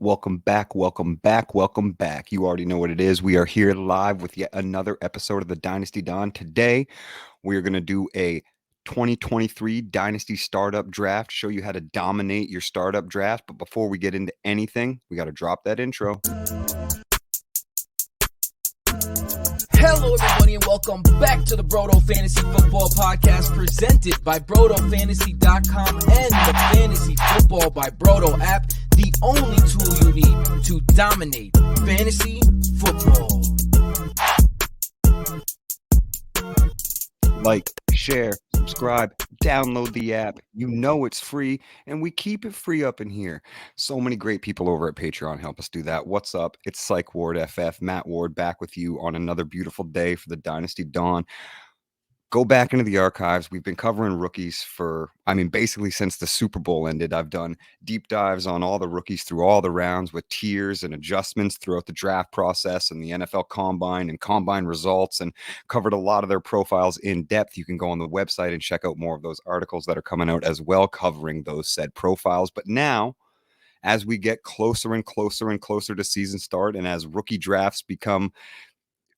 Welcome back, welcome back, welcome back. You already know what it is. We are here live with yet another episode of the Dynasty Don. Today, we are going to do a 2023 Dynasty Startup Draft, show you how to dominate your startup draft. But before we get into anything, we got to drop that intro. Hello, everybody, and welcome back to the Brodo Fantasy Football Podcast presented by BrodoFantasy.com and the Fantasy Football by Brodo app, the only tool you need to dominate fantasy football. Like, share, subscribe, download the app. You know it's free, and we keep it free up in here. So many great people over at Patreon help us do that. What's up? It's Psych Ward FF, Matt Ward, back with you on another beautiful day for the Dynasty Dawn. Go back into the archives. We've been covering rookies for, basically since the Super Bowl ended. I've done deep dives on all the rookies through all the rounds with tiers and adjustments throughout the draft process and the NFL Combine and Combine results, and covered a lot of their profiles in depth. You can go on the website and check out more of those articles that are coming out as well, covering those said profiles. But now, as we get closer and closer and closer to season start, and as rookie drafts become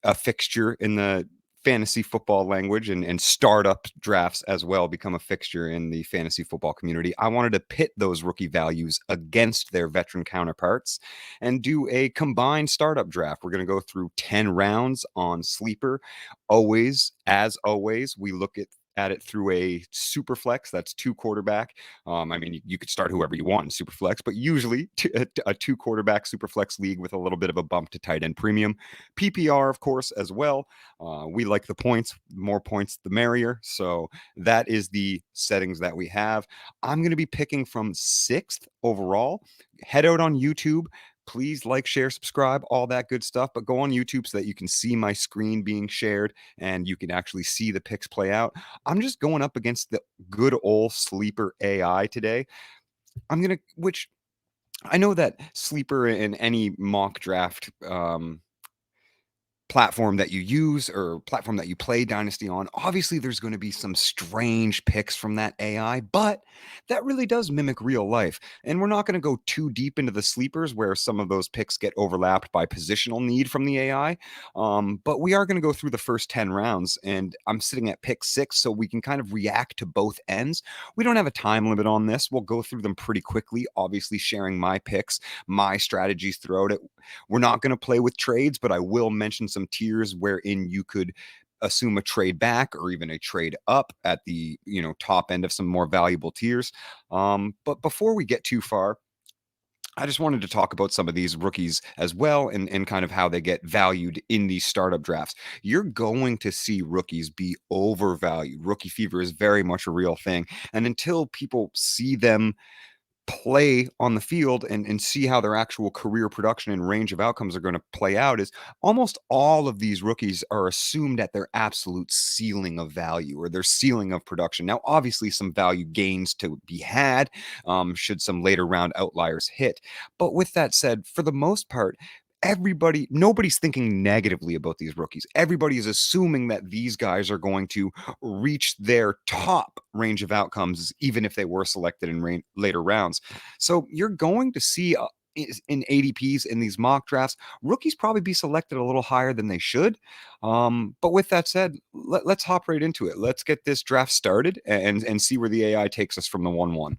a fixture in the fantasy football language, and startup drafts as well become a fixture in the fantasy football community, I wanted to pit those rookie values against their veteran counterparts and do a combined startup draft. We're going to go through 10 rounds on Sleeper. As always, we look at it through a Superflex. That's two quarterback. You could start whoever you want in Superflex, but usually a two quarterback Superflex league with a little bit of a bump to tight end premium. PPR, of course, as well. We like the points. More points, the merrier. So that is the settings that we have. I'm going to be picking from 6th overall. Head out on YouTube. Please like, share, subscribe, all that good stuff. But go on YouTube so that you can see my screen being shared and you can actually see the picks play out. I'm just going up against the good old Sleeper AI today. Which I know that Sleeper in any mock draft platform that you use or platform that you play Dynasty on, obviously there's going to be some strange picks from that AI, but that really does mimic real life. And we're not going to go too deep into the sleepers where some of those picks get overlapped by positional need from the AI. But we are going to go through the first 10 rounds, and I'm sitting at pick 6, so we can kind of react to both ends. We don't have a time limit on this. We'll go through them pretty quickly, obviously sharing my picks, my strategies throughout it. We're not going to play with trades, but I will mention some tiers wherein you could assume a trade back or even a trade up at the top end of some more valuable tiers. But before we get too far, I just wanted to talk about some of these rookies as well, and kind of how they get valued in these startup drafts. You're going to see rookies be overvalued. Rookie fever is very much a real thing. And until people see them play on the field and see how their actual career production and range of outcomes are going to play out, is almost all of these rookies are assumed at their absolute ceiling of value or their ceiling of production. Now, obviously, some value gains to be had should some later round outliers hit. But with that said, for the most part, nobody's thinking negatively about these rookies. Everybody is assuming that these guys are going to reach their top range of outcomes, even if they were selected in later rounds. So you're going to see in ADPs in these mock drafts, rookies probably be selected a little higher than they should. But with that said, let's hop right into it. Let's get this draft started and see where the AI takes us from the 1-1.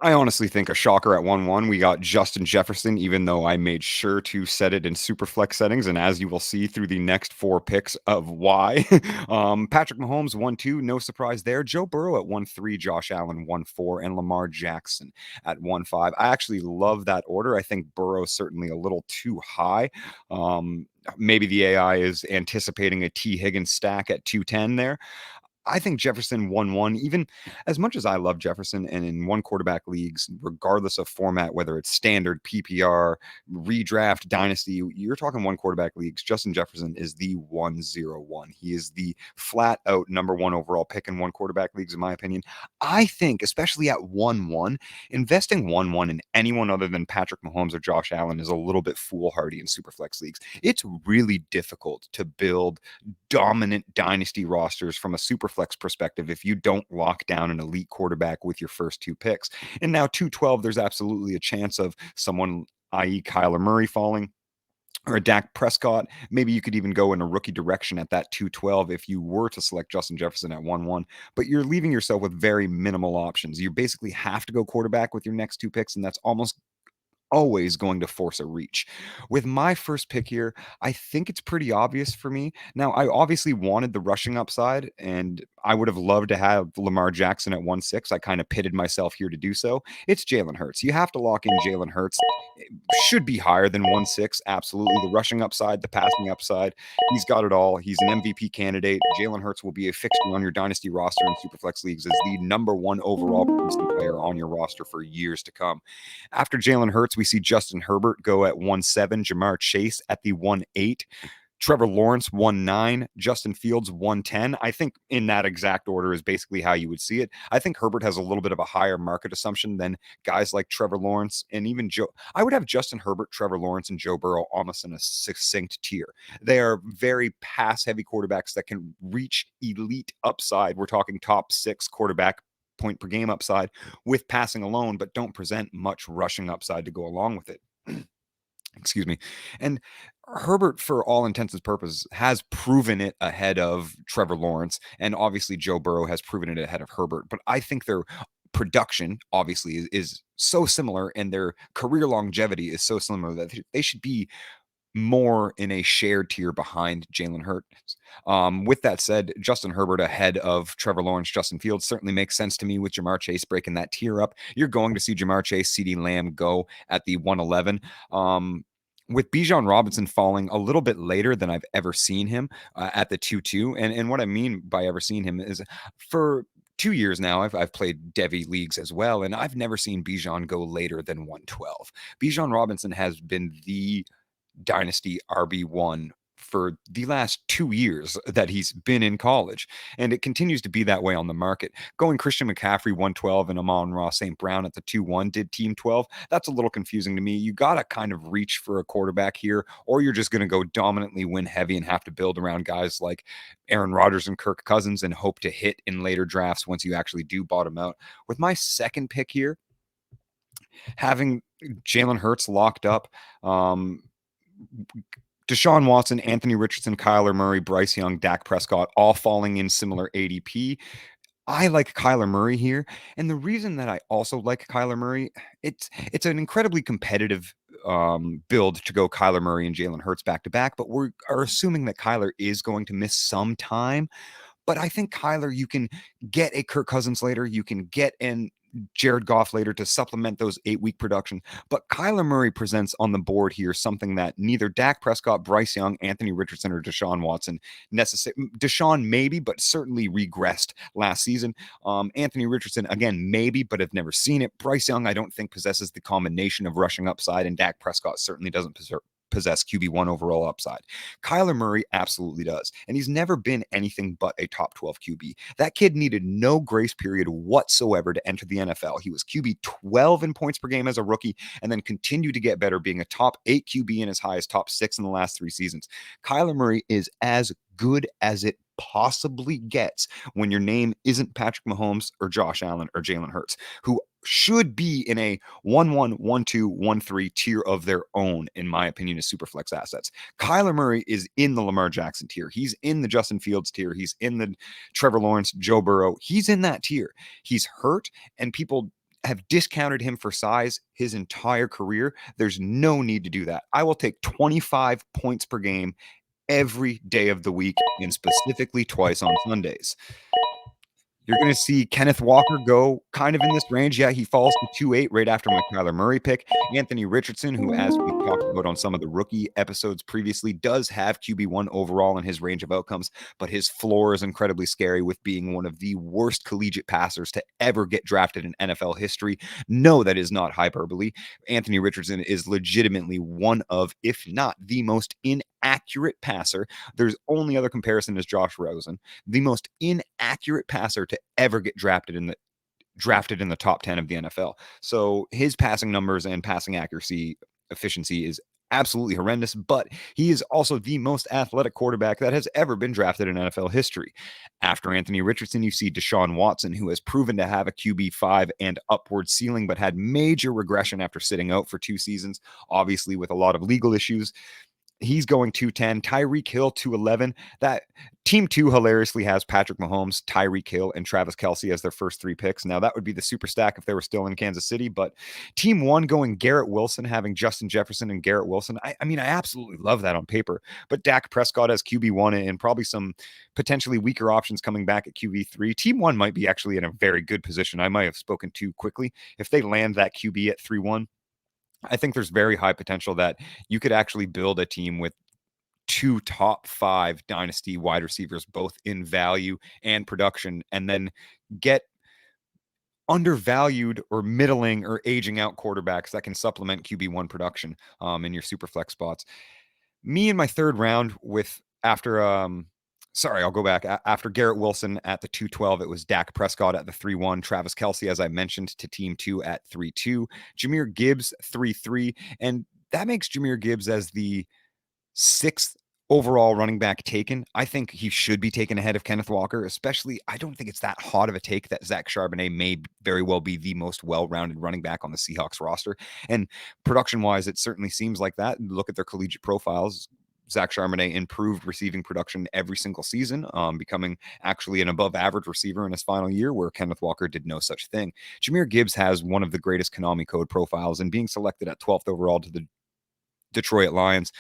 I honestly think a shocker at 1-1. We got Justin Jefferson, even though I made sure to set it in Superflex settings. And as you will see through the next 4 picks of why. Patrick Mahomes 1-2, no surprise there. Joe Burrow at 1-3, Josh Allen 1-4, and Lamar Jackson at 1-5. I actually love that order. I think Burrow's certainly a little too high. Maybe the AI is anticipating a T. Higgins stack at 210 there. I think Jefferson 1-1, even as much as I love Jefferson, and in one quarterback leagues, regardless of format, whether it's standard, PPR, redraft, dynasty, you're talking one quarterback leagues. Justin Jefferson is the 101. He is the flat out number one overall pick in one quarterback leagues, in my opinion. I think, especially at 1-1, investing 1-1 in anyone other than Patrick Mahomes or Josh Allen is a little bit foolhardy in Superflex leagues. It's really difficult to build dominant dynasty rosters from a Superflex perspective if you don't lock down an elite quarterback with your first two picks. And now 212, there's absolutely a chance of someone, i.e. Kyler Murray, falling, or a Dak Prescott. Maybe you could even go in a rookie direction at that 212 if you were to select Justin Jefferson at 1-1, but you're leaving yourself with very minimal options. You basically have to go quarterback with your next two picks, and that's almost always going to force a reach. With my first pick here, I think it's pretty obvious for me. Now, I obviously wanted the rushing upside, and I would have loved to have Lamar Jackson at 1-6. I kind of pitted myself here to do so. It's Jalen Hurts. You have to lock in Jalen Hurts. It should be higher than 1-6. Absolutely. The rushing upside, the passing upside. He's got it all. He's an MVP candidate. Jalen Hurts will be a fixture on your dynasty roster in Superflex leagues as the number one overall producing player on your roster for years to come. After Jalen Hurts, we see Justin Herbert go at 1-7, Jamar Chase at the 1-8, Trevor Lawrence 1-9, Justin Fields 1-10. I think in that exact order is basically how you would see it. I think Herbert has a little bit of a higher market assumption than guys like Trevor Lawrence and even Joe. I would have Justin Herbert, Trevor Lawrence, and Joe Burrow almost in a succinct tier. They are very pass-heavy quarterbacks that can reach elite upside. We're talking top 6 quarterback point per game upside with passing alone, but don't present much rushing upside to go along with it. Excuse me. And Herbert, for all intents and purposes, has proven it ahead of Trevor Lawrence, and obviously Joe Burrow has proven it ahead of Herbert. But I think their production obviously is so similar, and their career longevity is so similar that they should be more in a shared tier behind Jalen Hurts. With that said, Justin Herbert ahead of Trevor Lawrence, Justin Fields certainly makes sense to me with Jamar Chase breaking that tier up. You're going to see Jamar Chase, CeeDee Lamb go at the 111. With Bijan Robinson falling a little bit later than I've ever seen him at the 2-2. And what I mean by ever seen him is for 2 years now, I've played Devy leagues as well, and I've never seen Bijan go later than 112. Bijan Robinson has been the dynasty RB1 for the last 2 years that he's been in college, and it continues to be that way on the market. Going Christian McCaffrey 112 and Amon-Ra St. Brown at the 2-1 did team 12. That's a little confusing to me. You got to kind of reach for a quarterback here, or you're just going to go dominantly win heavy and have to build around guys like Aaron Rodgers and Kirk Cousins and hope to hit in later drafts once you actually do bottom out. With my second pick here, having Jalen Hurts locked up, Deshaun Watson, Anthony Richardson, Kyler Murray, Bryce Young, Dak Prescott, all falling in similar ADP. I like Kyler Murray here. And the reason that I also like Kyler Murray, it's an incredibly competitive build to go Kyler Murray and Jalen Hurts back to back, but we are assuming that Kyler is going to miss some time. But I think Kyler, you can get a Kirk Cousins later. You can get in Jared Goff later to supplement those 8-week production. But Kyler Murray presents on the board here something that neither Dak Prescott, Bryce Young, Anthony Richardson, or Deshaun Watson Deshaun maybe, but certainly regressed last season. Anthony Richardson, again, maybe, but have never seen it. Bryce Young, I don't think possesses the combination of rushing upside, and Dak Prescott certainly doesn't possess QB1 overall upside. Kyler Murray absolutely does, and he's never been anything but a top 12 QB. That kid needed no grace period whatsoever to enter the NFL. He was QB 12 in points per game as a rookie, and then continued to get better, being a top 8 QB and as high as top 6 in the last 3 seasons. Kyler Murray is as good as it possibly gets when your name isn't Patrick Mahomes or Josh Allen or Jalen Hurts, who should be in a 1-1, 1-2, 1-3 tier of their own, in my opinion, as Superflex assets. Kyler Murray is in the Lamar Jackson tier. He's in the Justin Fields tier. He's in the Trevor Lawrence, Joe Burrow. He's in that tier. He's hurt, and people have discounted him for size his entire career. There's no need to do that. I will take 25 points per game every day of the week, and specifically twice on Sundays. You're going to see Kenneth Walker go kind of in this range. Yeah, he falls to 2.8 right after my Kyler Murray pick. Anthony Richardson, who, as we talked about on some of the rookie episodes previously, does have QB1 overall in his range of outcomes, but his floor is incredibly scary with being one of the worst collegiate passers to ever get drafted in NFL history. No, that is not hyperbole. Anthony Richardson is legitimately one of, if not the most inaccurate passer. There's only other comparison is Josh Rosen, the most inaccurate passer to ever get drafted in the top 10 of the NFL. So his passing numbers and passing accuracy efficiency is absolutely horrendous, but he is also the most athletic quarterback that has ever been drafted in NFL history. After Anthony Richardson, you see Deshaun Watson, who has proven to have a QB5 and upward ceiling, but had major regression after sitting out for 2 seasons, obviously with a lot of legal issues. He's going 210. Tyreek Hill 211. That team 2 hilariously has Patrick Mahomes, Tyreek Hill, and Travis Kelce as their first 3 picks. Now that would be the super stack if they were still in Kansas City, but team 1 going Garrett Wilson, having Justin Jefferson and Garrett Wilson. I mean, I absolutely love that on paper, but Dak Prescott as QB1 and probably some potentially weaker options coming back at QB3. Team 1 might be actually in a very good position. I might have spoken too quickly. If they land that QB at 3-1, I think there's very high potential that you could actually build a team with 2 top 5 dynasty wide receivers, both in value and production, and then get undervalued or middling or aging out quarterbacks that can supplement QB1 production in your super flex spots. Me in my 3rd round with I'll go back. After Garrett Wilson at the 212, it was Dak Prescott at the 3-1, Travis Kelce, as I mentioned, to team 2 at 3-2, Jahmyr Gibbs 3-3, and that makes Jahmyr Gibbs as the 6th overall running back taken. I think he should be taken ahead of Kenneth Walker, especially I don't think it's that hot of a take that Zach Charbonnet may very well be the most well-rounded running back on the Seahawks roster. And production-wise, it certainly seems like that. Look at their collegiate profiles. Zach Charbonnet improved receiving production every single season, becoming actually an above-average receiver in his final year, where Kenneth Walker did no such thing. Jahmyr Gibbs has one of the greatest Konami code profiles, and being selected at 12th overall to the Detroit Lions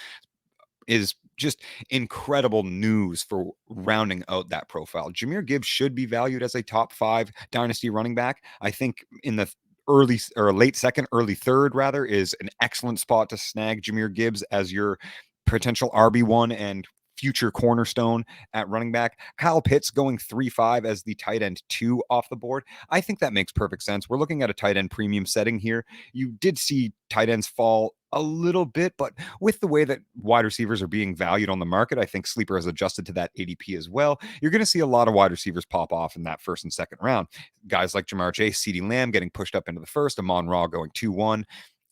is just incredible news for rounding out that profile. Jahmyr Gibbs should be valued as a top 5 dynasty running back. I think in the early or late 2nd, early 3rd rather, is an excellent spot to snag Jahmyr Gibbs as your potential RB1 and future cornerstone at running back. Kyle Pitts going 3-5 as the tight end 2 off the board. I think that makes perfect sense. We're looking at a tight end premium setting here. You did see tight ends fall a little bit, but with the way that wide receivers are being valued on the market, I think Sleeper has adjusted to that ADP as well. You're going to see a lot of wide receivers pop off in that 1st and 2nd round. Guys like Jamar Chase, CeeDee Lamb getting pushed up into the 1st, Amon-Ra going 2-1,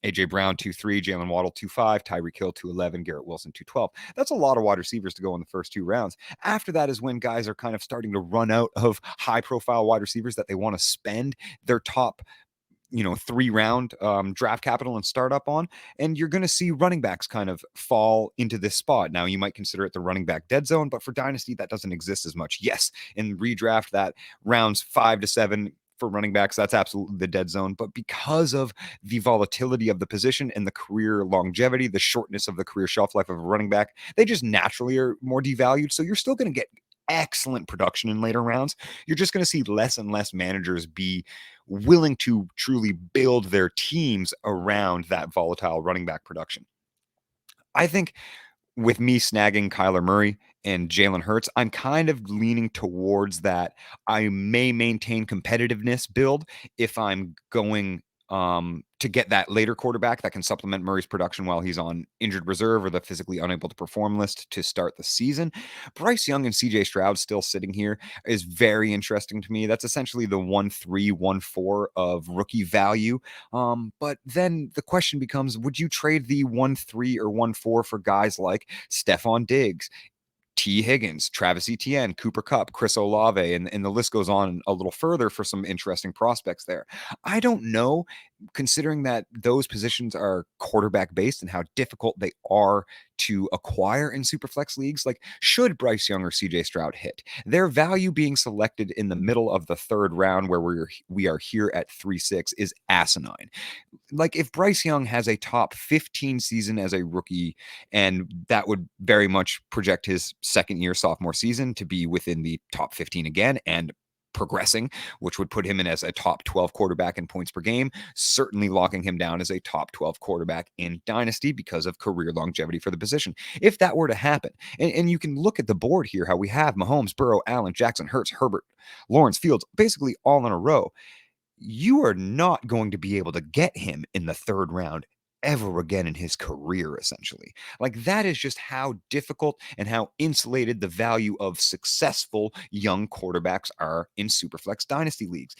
AJ Brown 2-3, Jalen Waddle 2-5, Tyreek Hill 2-11, Garrett Wilson 2-12. That's a lot of wide receivers to go in the first 2 rounds. After that is when guys are kind of starting to run out of high-profile wide receivers that they want to spend their top 3-round draft capital and start up on, and you're going to see running backs kind of fall into this spot. Now, you might consider it the running back dead zone, but for Dynasty, that doesn't exist as much. Yes, in redraft, that rounds 5 to 7 for running backs, that's absolutely the dead zone. But because of the volatility of the position and the career longevity, the shortness of the career shelf life of a running back, they just naturally are more devalued. So you're still going to get excellent production in later rounds. You're just going to see less and less managers be willing to truly build their teams around that volatile running back production. I think with me snagging Kyler Murray and Jalen Hurts, I'm kind of leaning towards that I may maintain competitiveness build if I'm going to get that later quarterback that can supplement Murray's production while he's on injured reserve or the physically unable to perform list to start the season. Bryce Young and CJ Stroud still sitting here is very interesting to me. That's essentially the 1-3, 1-4 of rookie value. But then the question becomes, would you trade the 1-3 or 1-4 for guys like Stephon Diggs, T. Higgins, Travis Etienne, Cooper Kupp, Chris Olave, and the list goes on a little further for some interesting prospects there? I don't know, considering that those positions are quarterback based and how difficult they are to acquire in Superflex leagues. Like, should Bryce Young or CJ Stroud hit, their value being selected in the middle of the 3rd round, where we are here at 3-6, is asinine. Like, if Bryce Young has a top 15 season as a rookie, and that would very much project his 2nd year sophomore season to be within the top 15 again, and progressing, which would put him in as a top 12 quarterback in points per game, certainly locking him down as a top 12 quarterback in Dynasty because of career longevity for the position. If that were to happen, and you can look at the board here, how we have Mahomes, Burrow, Allen, Jackson, Hurts, Herbert, Lawrence, Fields, basically all in a row, you are not going to be able to get him in the third round ever again in his career, essentially. Like, that is just how difficult and how insulated the value of successful young quarterbacks are in Superflex Dynasty leagues.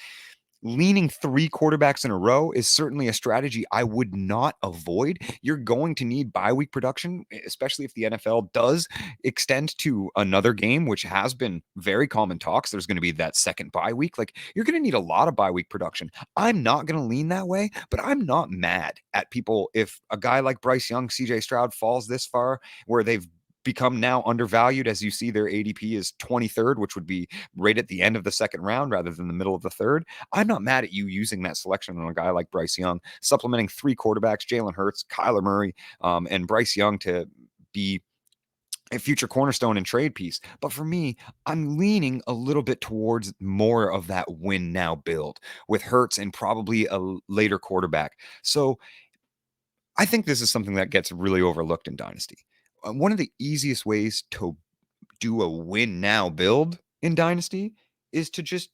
Leaning 3 quarterbacks in a row is certainly a strategy I would not avoid. You're going to need bye week production, especially if the NFL does extend to another game, which has been very common talks. There's going to be that second bye week. Like, you're going to need a lot of bye week production. I'm not going to lean that way, but I'm not mad at people if a guy like Bryce Young, CJ Stroud falls this far where they've become now undervalued. As you see, their ADP is 23rd, which would be right at the end of the second round rather than the middle of the third. I'm not mad at you using that selection on a guy like Bryce Young, supplementing 3 quarterbacks, Jalen Hurts, Kyler Murray, and Bryce Young to be a future cornerstone and trade piece. But for me, I'm leaning a little bit towards more of that win now build with Hurts and probably a later quarterback. So I think this is something that gets really overlooked in Dynasty. One of the easiest ways to do a win now build in Dynasty is to just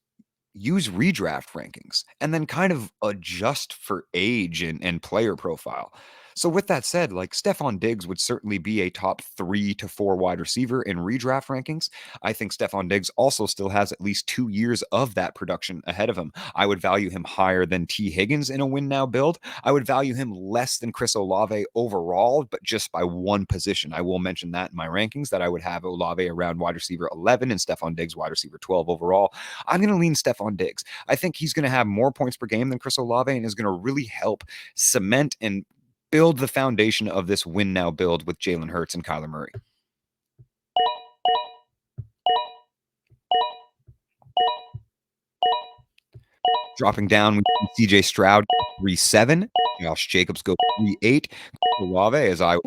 use redraft rankings and then kind of adjust for age and player profile. So with that said, like, Stephon Diggs would certainly be a top 3 to 4 wide receiver in redraft rankings. I think Stephon Diggs also still has at least 2 years of that production ahead of him. I would value him higher than T. Higgins in a win now build. I would value him less than Chris Olave overall, but just by one position. I will mention that in my rankings, that I would have Olave around wide receiver 11 and Stephon Diggs wide receiver 12 overall. I'm going to lean Stephon Diggs. I think he's going to have more points per game than Chris Olave and is going to really help cement and build the foundation of this win now build with Jalen Hurts and Kyler Murray. Dropping down, we see CJ Stroud 3-7, Josh Jacobs go 3-8, Olave, as I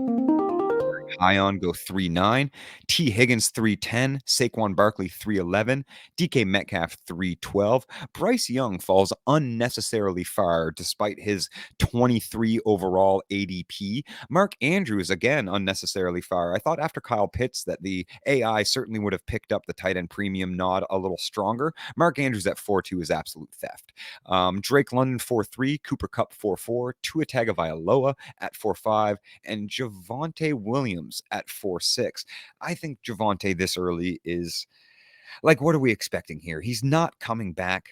high on, go 3-9, T. Higgins 3-10, Saquon Barkley 3-11, DK Metcalf 3-12. Bryce Young falls unnecessarily far despite his 23 overall ADP. Mark Andrews, again, unnecessarily far. I thought after Kyle Pitts that the AI certainly would have picked up the tight end premium nod a little stronger. Mark Andrews at 4-2 is absolute theft. Drake London 4-3, Cooper Kupp 4-4, Tua Tagovailoa at 4-5, and Javonte Williams at 4-6. I think Javonte this early is like, what are we expecting here? He's not coming back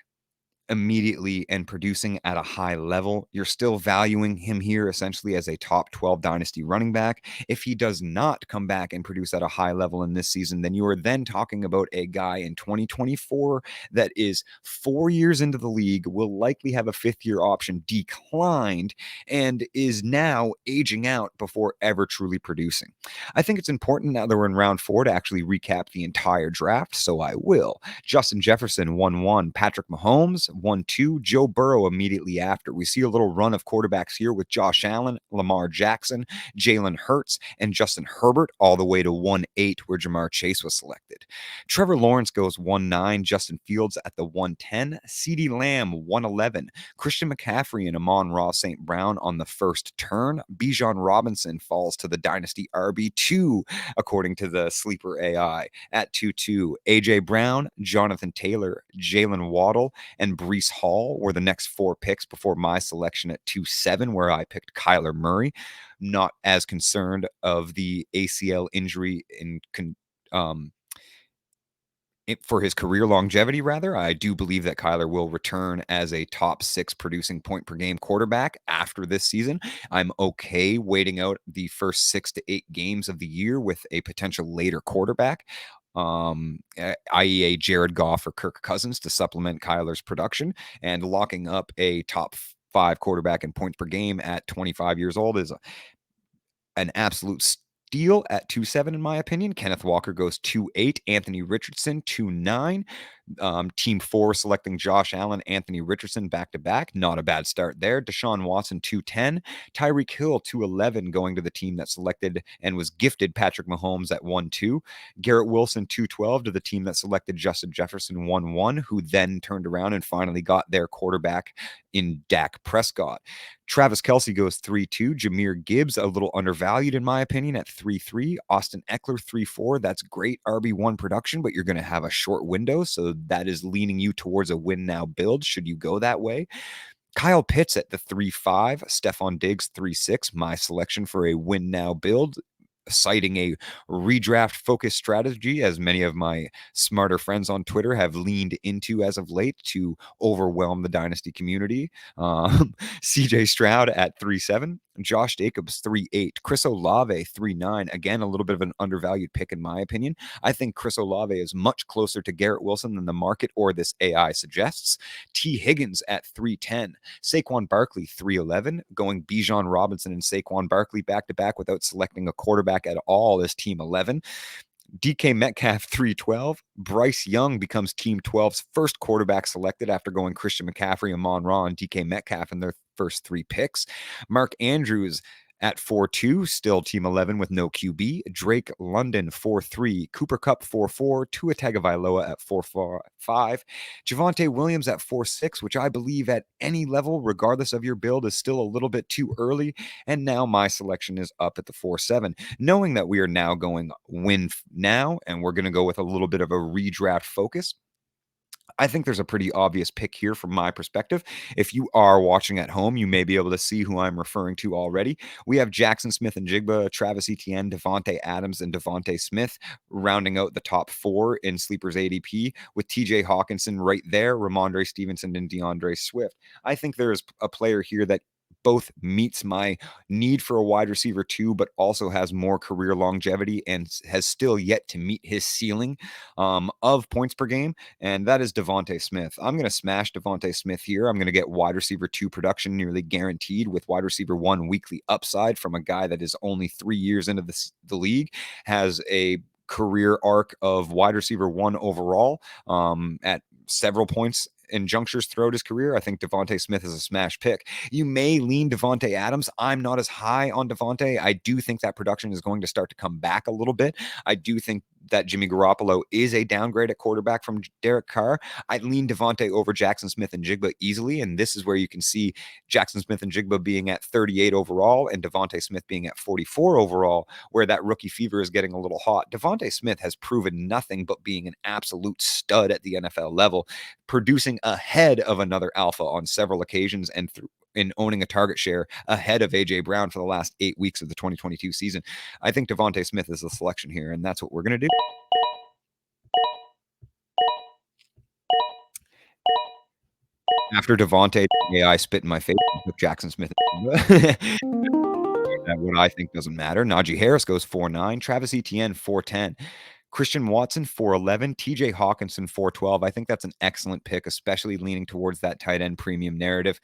immediately and producing at a high level. You're still valuing him here essentially as a top 12 dynasty running back. If he does not come back and produce at a high level in this season, then you are then talking about a guy in 2024 that is 4 years into the league, will likely have a 5th-year option declined, and is now aging out before ever truly producing. I think it's important now that we're in round 4 to actually recap the entire draft, so I will. Justin Jefferson 1-1, Patrick Mahomes 1-2, Joe Burrow immediately after. We see a little run of quarterbacks here with Josh Allen, Lamar Jackson, Jalen Hurts, and Justin Herbert, all the way to 1-8, where Jamar Chase was selected. Trevor Lawrence goes 1-9, Justin Fields at the 1-10, CeeDee Lamb 1-11, Christian McCaffrey and Amon-Ra St. Brown on the first turn. Bijan Robinson falls to the Dynasty RB2, according to the Sleeper AI, at 2-2. A.J. Brown, Jonathan Taylor, Jalen Waddle, and Breece Hall were the next 4 picks before my selection at 2-7, where I picked Kyler Murray. Not as concerned of the ACL injury for his career longevity, rather. I do believe that Kyler will return as a top 6 producing point per game quarterback after this season. I'm okay waiting out the first 6 to 8 games of the year with a potential later quarterback, i.e. a Jared Goff or Kirk Cousins, to supplement Kyler's production, and locking up a top 5 quarterback in points per game at 25 years old is an absolute steal at 2.7 in my opinion. Kenneth Walker goes 2.8. Anthony Richardson 2.9. Team 4 selecting Josh Allen, Anthony Richardson back-to-back. Not a bad start there. Deshaun Watson 2.10. Tyreek Hill 2.11 going to the team that selected and was gifted Patrick Mahomes at 1.2. Garrett Wilson 2.12 to the team that selected Justin Jefferson 1.1, who then turned around and finally got their quarterback in Dak Prescott. Travis Kelce goes 3.2. Jahmyr Gibbs, a little undervalued in my opinion, at 3.3. Austin Eckler 3.4. That's great RB1 production, but you're going to have a short window, so that is leaning you towards a win now build should you go that way. Kyle Pitts at the 3.5. Stephon Diggs 3.6. My selection for a win now build, citing a redraft focused strategy, as many of my smarter friends on Twitter have leaned into as of late to overwhelm the Dynasty community. CJ Stroud at 3.7. Josh Jacobs 3.8. Chris Olave 3.9. Again, a little bit of an undervalued pick in my opinion. I think Chris Olave is much closer to Garrett Wilson than the market or this AI suggests. T. Higgins at 3.10. Saquon Barkley 3.11. Going Bijan Robinson and Saquon Barkley back to back without selecting a quarterback at all is team 11. DK Metcalf 3.12. Bryce Young becomes Team 12's first quarterback selected after going Christian McCaffrey, Amon-Ra, and DK Metcalf in their first 3 picks. Mark Andrews at 4.2, still Team 11 with no QB. Drake London 4.3. Cooper Kupp 4.4. Tua Tagovailoa at 4.5. Javonte Williams at 4.6, which I believe at any level, regardless of your build, is still a little bit too early. And now my selection is up at the 4.7, knowing that we are now going win now, and we're going to go with a little bit of a redraft focus. I think there's a pretty obvious pick here from my perspective. If you are watching at home, you may be able to see who I'm referring to already. We have Jackson Smith and Jigba, Travis Etienne, Devontae Adams, and Devontae Smith rounding out the top 4 in Sleeper's ADP, with TJ Hawkinson right there, Ramondre Stevenson, and DeAndre Swift. I think there is a player here that both meets my need for a wide receiver 2, but also has more career longevity and has still yet to meet his ceiling of points per game, and that is Devontae Smith. I'm going to smash Devontae Smith here. I'm going to get wide receiver 2 production nearly guaranteed, with wide receiver 1 weekly upside from a guy that is only 3 years into the league, has a career arc of wide receiver 1 overall at several points in junctures throughout his career. I think Devontae Smith is a smash pick. You may lean Devontae Adams. I'm not as high on Devontae. I do think that production is going to start to come back a little bit. I do think that Jimmy Garoppolo is a downgrade at quarterback from Derek Carr. I'd lean Devontae over Jackson Smith and Jigba easily, and this is where you can see Jackson Smith and Jigba being at 38 overall and Devontae Smith being at 44 overall, where that rookie fever is getting a little hot. Devontae Smith has proven nothing but being an absolute stud at the NFL level, producing ahead of another alpha on several occasions and in owning a target share ahead of A.J. Brown for the last 8 weeks of the 2022 season. I think Devontae Smith is the selection here, and that's what we're going to do. After Devontae, AI spit in my face, with Jackson Smith. What I think doesn't matter. Najee Harris goes 4.9. Travis Etienne 4.10. Christian Watson 4.11. TJ Hawkinson 4.12. I think that's an excellent pick, especially leaning towards that tight end premium narrative.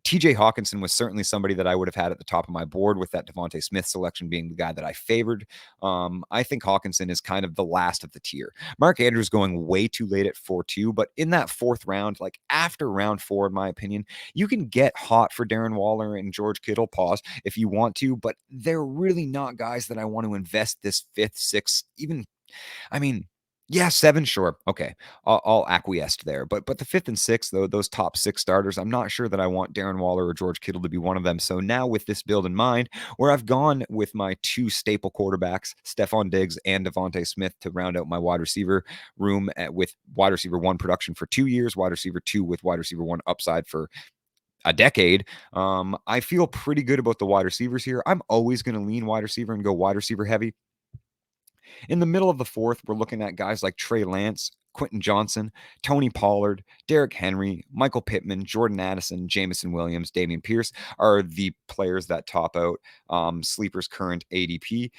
TJ Hawkinson was certainly somebody that I would have had at the top of my board, with that Devontae Smith selection being the guy that I favored. I think Hawkinson is kind of the last of the tier. Mark Andrews going way too late at 4.2, but in that 4th round, like after round 4, in my opinion, you can get hot for Darren Waller and George Kittle, pause, if you want to, but they're really not guys that I want to invest this 5th, 6th, even, I mean, yeah, 7, sure. Okay. I'll acquiesce there. But the 5th and 6th, though, those top 6 starters, I'm not sure that I want Darren Waller or George Kittle to be one of them. So now with this build in mind, where I've gone with my 2 staple quarterbacks, Stephon Diggs and Devontae Smith, to round out my wide receiver room with wide receiver 1 production for 2 years, wide receiver 2 with wide receiver 1 upside for a decade. I feel pretty good about the wide receivers here. I'm always going to lean wide receiver and go wide receiver heavy. In the middle of the 4th, we're looking at guys like Trey Lance, Quentin Johnson, Tony Pollard, Derrick Henry, Michael Pittman, Jordan Addison, Jameson Williams, Dameon Pierce are the players that top out Sleeper's current ADP.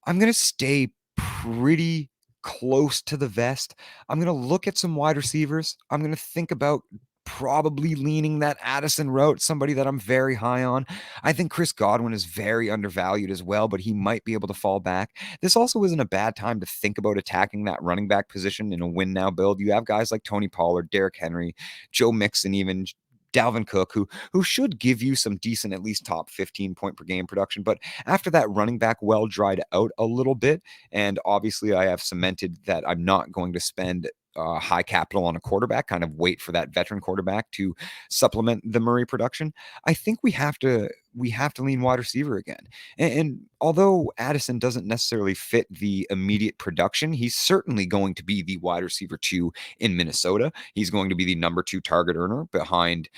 I'm going to stay pretty close to the vest. I'm going to look at some wide receivers. I'm going to think about probably leaning that Addison route, somebody that I'm very high on. I think Chris Godwin is very undervalued as well, but he might be able to fall back. This also isn't a bad time to think about attacking that running back position in a win now build. You have guys like Tony Pollard, Derrick Henry, Joe Mixon, even Dalvin Cook, who should give you some decent, at least top 15 point per game production. But after that running back well dried out a little bit, and obviously I have cemented that I'm not going to spend high capital on a quarterback, kind of wait for that veteran quarterback to supplement the Murray production. I think we have to lean wide receiver again. And although Addison doesn't necessarily fit the immediate production, he's certainly going to be the wide receiver 2 in Minnesota. He's going to be the number 2 target earner behind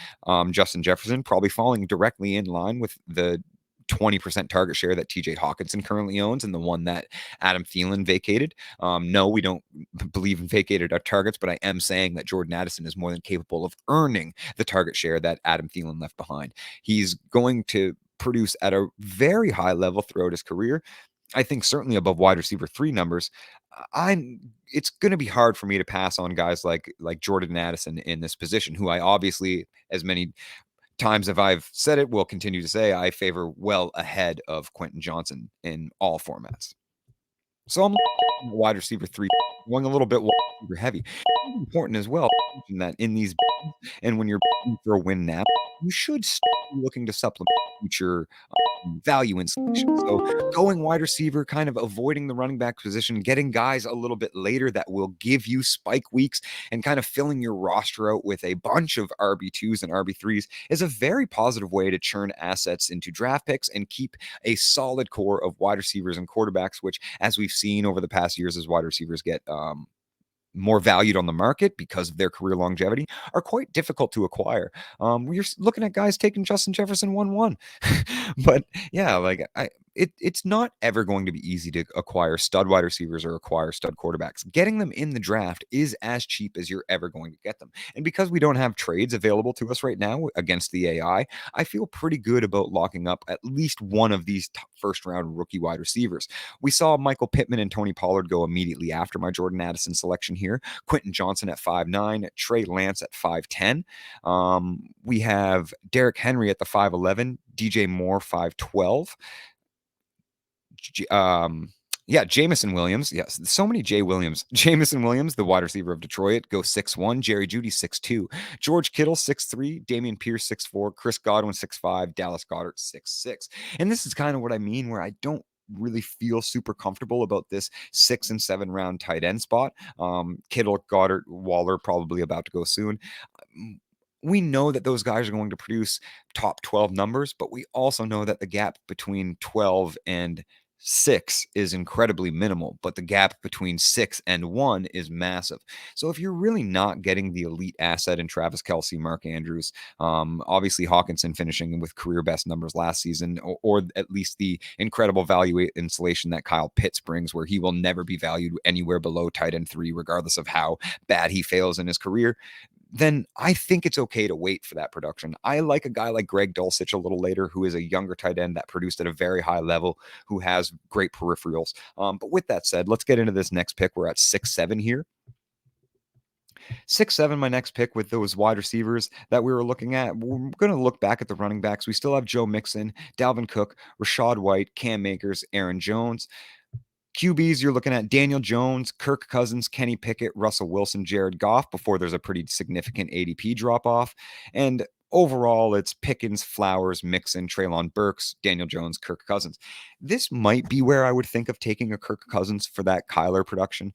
Justin Jefferson, probably falling directly in line with the 20% target share that TJ Hawkinson currently owns and the one that Adam Thielen vacated. No, we don't believe in vacated targets, but I am saying that Jordan Addison is more than capable of earning the target share that Adam Thielen left behind. He's going to produce at a very high level throughout his career. I think certainly above wide receiver 3 numbers. It's going to be hard for me to pass on guys like Jordan Addison in this position, who I obviously, as many times if I've said it, will continue to say I favor well ahead of Quentin Johnson in all formats. So I'm wide receiver 3, going a little bit wide receiver heavy. It's important as well that in these and when you're for a win now, you should start looking to supplement future value insulation. So going wide receiver, kind of avoiding the running back position, getting guys a little bit later that will give you spike weeks, and kind of filling your roster out with a bunch of RB2s and RB3s is a very positive way to churn assets into draft picks and keep a solid core of wide receivers and quarterbacks, which, as we've seen over the past years as wide receivers get more valued on the market because of their career longevity, are quite difficult to acquire. We're looking at guys taking Justin Jefferson 1-1. But yeah, like it's not ever going to be easy to acquire stud wide receivers or acquire stud quarterbacks. Getting them in the draft is as cheap as you're ever going to get them. And because we don't have trades available to us right now against the AI, I feel pretty good about locking up at least one of these first round rookie wide receivers. We saw Michael Pittman and Tony Pollard go immediately after my Jordan Addison selection here. Quentin Johnson at 5'9", Trey Lance at 5'10". We have Derrick Henry at the 5'11", DJ Moore 5'12". Jameson Williams. Yes, so many J. Williams. Jameson Williams, the wide receiver of Detroit, goes 6'1". Jerry Jeudy 6'2". George Kittle 6'3". Dameon Pierce 6'4". Chris Godwin 6'5". Dallas Goedert 6'6". And this is kind of what I mean, where I don't really feel super comfortable about this 6 and 7 round tight end spot. Kittle, Goddard, Waller probably about to go soon. We know that those guys are going to produce top 12 numbers, but we also know that the gap between 12 and 6 is incredibly minimal, but the gap between 6 and 1 is massive. So if you're really not getting the elite asset in Travis Kelce, Mark Andrews, obviously Hawkinson finishing with career best numbers last season, or at least the incredible value insulation that Kyle Pitts brings, where he will never be valued anywhere below tight end 3, regardless of how bad he fails in his career, then I think it's okay to wait for that production. I like a guy like Greg Dulcich a little later, who is a younger tight end that produced at a very high level, who has great peripherals. But with that said, let's get into this next pick. We're at 6-7 here. 6-7, my next pick with those wide receivers that we were looking at. We're going to look back at the running backs. We still have Joe Mixon, Dalvin Cook, Rachaad White, Cam Akers, Aaron Jones. QBs, you're looking at Daniel Jones, Kirk Cousins, Kenny Pickett, Russell Wilson, Jared Goff, before there's a pretty significant ADP drop-off. And overall, it's Pickens, Flowers, Mixon, Treylon Burks, Daniel Jones, Kirk Cousins. This might be where I would think of taking a Kirk Cousins for that Kyler production.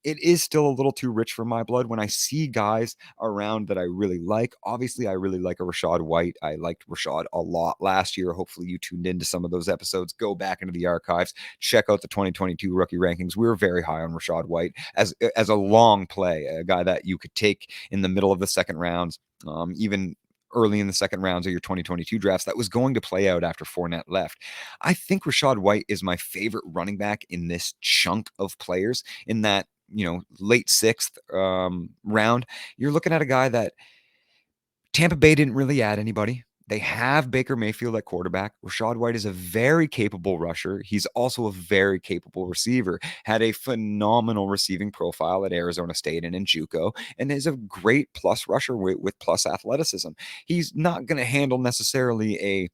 It is still a little too rich for my blood when I see guys around that I really like. Obviously, I really like a Rachaad White. I liked Rachaad a lot last year. Hopefully, you tuned into some of those episodes. Go back into the archives, check out the 2022 rookie rankings. We were very high on Rachaad White as a long play, a guy that you could take in the middle of the second rounds, even early in the second rounds of your 2022 drafts, that was going to play out after Fournette left. I think Rachaad White is my favorite running back in this chunk of players in that, late 6th round. You're looking at a guy that Tampa Bay didn't really add anybody. They have Baker Mayfield at quarterback. Rachaad White is a very capable rusher. He's also a very capable receiver. Had a phenomenal receiving profile at Arizona State and in JUCO, and is a great plus rusher with plus athleticism. He's not going to handle necessarily a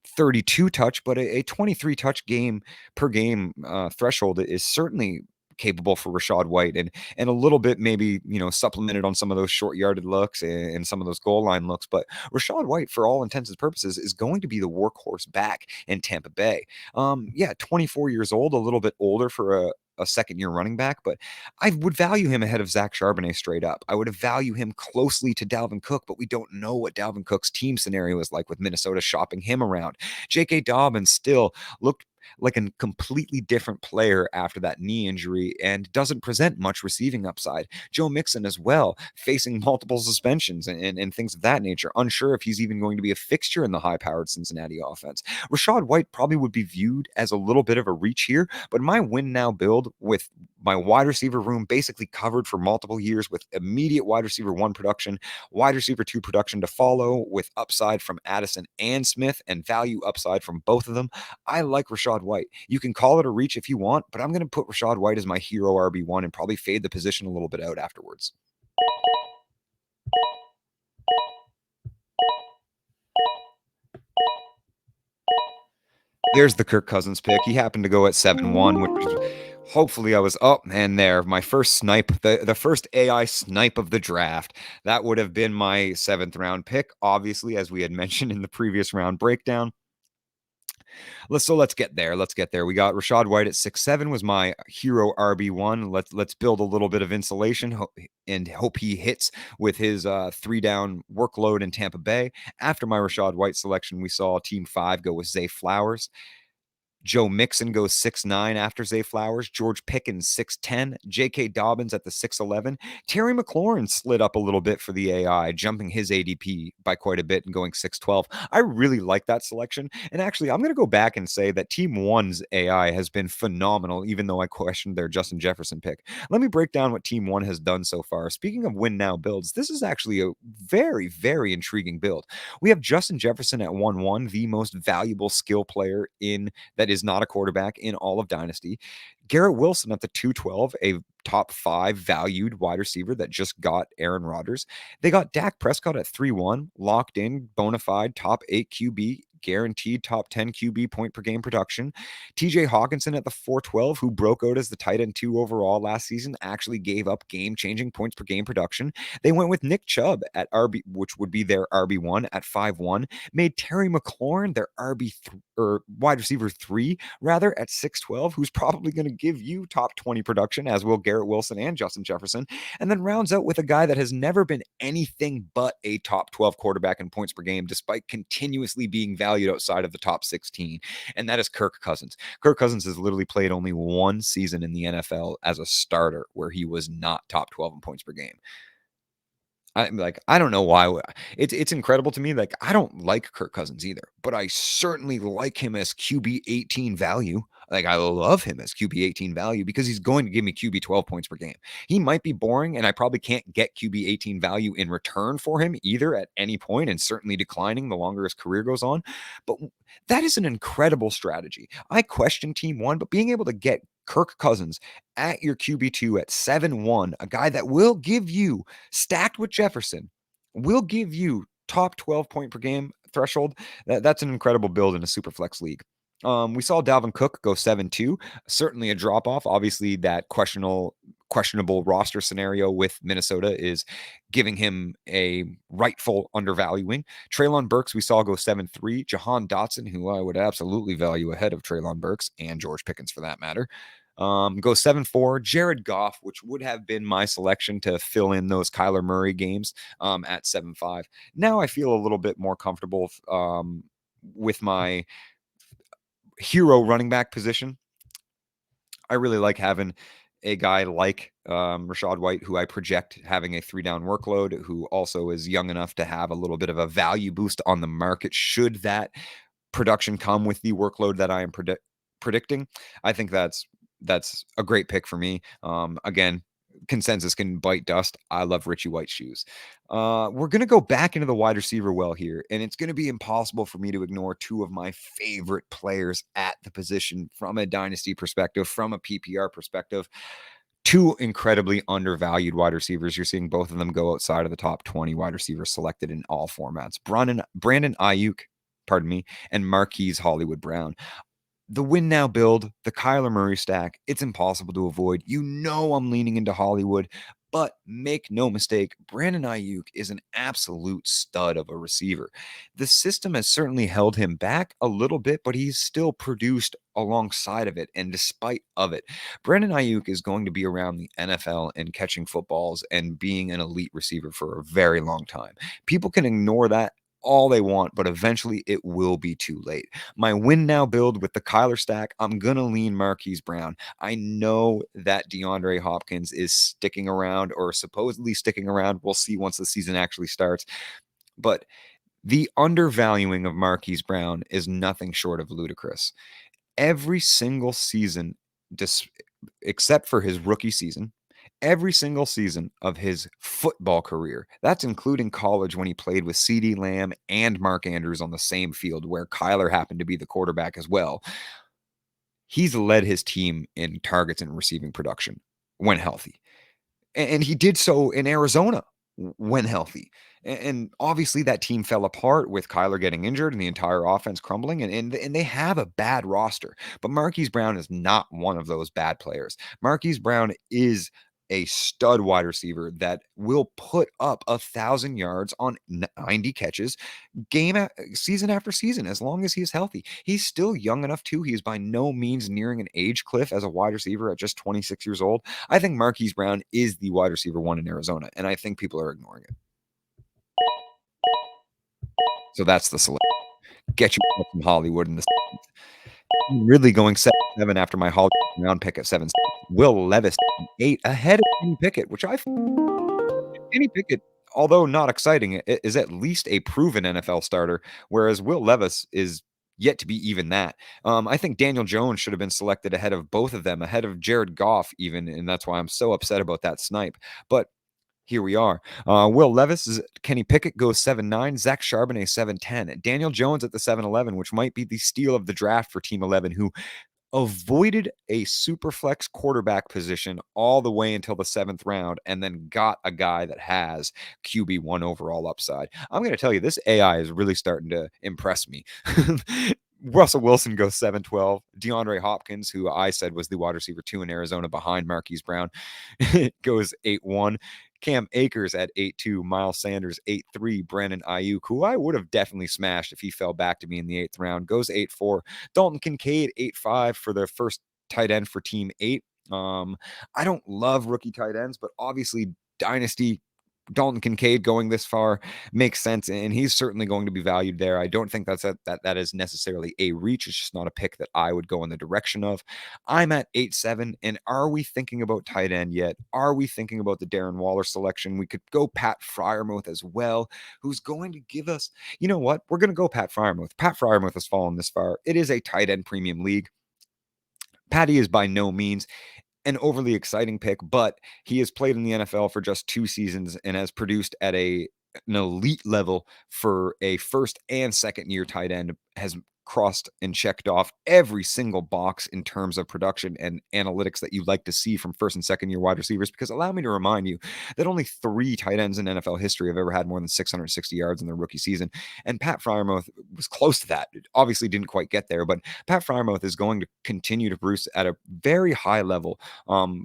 32 touch, but a 23 touch game per game threshold is certainly capable for Rachaad White, and a little bit maybe supplemented on some of those short yarded looks and some of those goal line looks. But Rachaad White, for all intents and purposes, is going to be the workhorse back in Tampa Bay. 24 years old, a little bit older for a second year running back, but I would value him ahead of Zach Charbonnet straight up. I would value him closely to Dalvin Cook, but we don't know what Dalvin Cook's team scenario is like with Minnesota shopping him around. J.K. Dobbins still looked like a completely different player after that knee injury and doesn't present much receiving upside. Joe Mixon as well, facing multiple suspensions and things of that nature. Unsure if he's even going to be a fixture in the high-powered Cincinnati offense. Rachaad White probably would be viewed as a little bit of a reach here, but my win now build with my wide receiver room basically covered for multiple years with immediate wide receiver 1 production, wide receiver 2 production to follow with upside from Addison and Smith and value upside from both of them. I like Rachaad White. You can call it a reach if you want, but I'm going to put Rachaad White as my hero RB1 and probably fade the position a little bit out afterwards. There's the Kirk Cousins pick. He happened to go at 7-1, which was, hopefully I was up and there. My first snipe, the first AI snipe of the draft. That would have been my 7th round pick, obviously, as we had mentioned in the previous round breakdown. Let's get there. Let's get there. We got Rachaad White at 6'7" was my hero RB1. Let's build a little bit of insulation and hope he hits with his 3-down workload in Tampa Bay. After my Rachaad White selection, we saw Team 5 go with Zay Flowers. Joe Mixon goes 6'9" after Zay Flowers. George Pickens 6'10". J.K. Dobbins at the 6'11". Terry McLaurin slid up a little bit for the AI, jumping his ADP by quite a bit and going 6'12". I really like that selection. And actually, I'm going to go back and say that Team 1's AI has been phenomenal, even though I questioned their Justin Jefferson pick. Let me break down what Team 1 has done so far. Speaking of win now builds, this is actually a very, very intriguing build. We have Justin Jefferson at 1-1, the most valuable skill player in that is not a quarterback in all of Dynasty. Garrett Wilson at the 212, a top 5 valued wide receiver that just got Aaron Rodgers. They got Dak Prescott at 3-1, locked in, bona fide, top 8 QB, guaranteed top 10 QB point per game production. TJ Hawkinson at the 412, who broke out as the tight end 2 overall last season, actually gave up game-changing points per game production. They went with Nick Chubb at RB, which would be their RB1 at 5-1, made Terry McLaurin their RB3 or wide receiver 3 rather at 6'12", who's probably going to give you top 20 production, as will Garrett Wilson and Justin Jefferson, and then rounds out with a guy that has never been anything but a top 12 quarterback in points per game, despite continuously being valued outside of the top 16, and that is Kirk Cousins. Kirk Cousins has literally played only one season in the NFL as a starter where he was not top 12 in points per game. I don't know why. It's incredible to me. Like, I don't like Kirk Cousins either, but I certainly like him as QB 18 value. Like, I love him as QB 18 value because he's going to give me QB 12 points per game. He might be boring, and I probably can't get QB 18 value in return for him either at any point, and certainly declining the longer his career goes on. But that is an incredible strategy. I question Team 1, but being able to get Kirk Cousins at your QB2 at 7-1, a guy that will give you, stacked with Jefferson, will give you top 12 point per game threshold. That's an incredible build in a Superflex league. We saw Dalvin Cook go 7-2, certainly a drop off. Obviously, that questionable roster scenario with Minnesota is giving him a rightful undervaluing. Treylon Burks, we saw go 7-3. Jahan Dotson, who I would absolutely value ahead of Treylon Burks and George Pickens for that matter, go 7-4. Jared Goff, which would have been my selection to fill in those Kyler Murray games, at 7-5. Now I feel a little bit more comfortable with my hero running back position. I really like having a guy like Rachaad White, who I project having a 3-down workload, who also is young enough to have a little bit of a value boost on the market should that production come with the workload that I am predicting. I think that's a great pick for me. Again, consensus can bite dust. I love Richie White's shoes. We're going to go back into the wide receiver well here, and it's going to be impossible for me to ignore two of my favorite players at the position from a dynasty perspective, from a PPR perspective. Two incredibly undervalued wide receivers. You're seeing both of them go outside of the top 20 wide receivers selected in all formats. Brandon Ayuk, pardon me, and Marquise Hollywood Brown. The win now build, the Kyler Murray stack, it's impossible to avoid. You know I'm leaning into Hollywood, but make no mistake, Brandon Ayuk is an absolute stud of a receiver. The system has certainly held him back a little bit, but he's still produced alongside of it and despite of it. Brandon Ayuk is going to be around the NFL and catching footballs and being an elite receiver for a very long time. People can ignore that all they want, but eventually it will be too late. My win now build with the Kyler stack, I'm going to lean Marquise Brown. I know that DeAndre Hopkins is sticking around or supposedly sticking around. We'll see once the season actually starts. But the undervaluing of Marquise Brown is nothing short of ludicrous. Every single season, except for his rookie season, every single season of his football career, that's including college when he played with CeeDee Lamb and Mark Andrews on the same field where Kyler happened to be the quarterback as well, he's led his team in targets and receiving production when healthy. And he did so in Arizona when healthy. And obviously that team fell apart with Kyler getting injured and the entire offense crumbling. And they have a bad roster. But Marquise Brown is not one of those bad players. Marquise Brown is a stud wide receiver that will put up 1,000 yards on 90 catches season after season as long as he's healthy. He's still young enough too. He is by no means nearing an age cliff as a wide receiver at just 26 years old. I think Marquise Brown is the wide receiver one in Arizona, and I think people are ignoring it. So that's the select. Get you from Hollywood in the really going 7-7 after my Hollywood round pick at 7. Will Levis 8 ahead of Kenny Pickett, which Kenny Pickett, although not exciting, is at least a proven NFL starter, whereas Will Levis is yet to be even that. I think Daniel Jones should have been selected ahead of both of them, ahead of Jared Goff even, and that's why I'm so upset about that snipe. But here we are. Will Levis is Kenny Pickett goes 7-9. Zach Charbonnet 7-10. Daniel Jones at the 7-11, which might be the steal of the draft for Team 11, who avoided a Superflex quarterback position all the way until the 7th round and then got a guy that has QB1 overall upside. I'm going to tell you, this AI is really starting to impress me. Russell Wilson goes 7-12. DeAndre Hopkins, who I said was the wide receiver 2 in Arizona behind Marquise Brown, goes 8-1. Cam Akers at 8-2, Miles Sanders 8-3, Brandon Ayuk, who I would have definitely smashed if he fell back to me in the 8th round, goes 8-4. Dalton Kincaid 8-5 for the first tight end for Team 8. I don't love rookie tight ends, but obviously Dynasty Dalton Kincaid going this far makes sense, and he's certainly going to be valued there. I don't think that is necessarily a reach. It's just not a pick that I would go in the direction of. I'm at 8-7, and are we thinking about tight end yet? Are we thinking about the Darren Waller selection? We could go Pat Freiermuth as well, who's going to give us, you know what? We're going to go Pat Freiermuth. Pat Freiermuth has fallen this far. It is a tight end premium league. Patty is by no means an overly exciting pick, but he has played in the NFL for just 2 seasons and has produced at an elite level for a first and second year tight end, has crossed and checked off every single box in terms of production and analytics that you like to see from first and second year wide receivers. Because allow me to remind you that only 3 tight ends in NFL history have ever had more than 660 yards in their rookie season. And Pat Freiermuth was close to that. It obviously didn't quite get there, but Pat Freiermuth is going to continue to produce at a very high level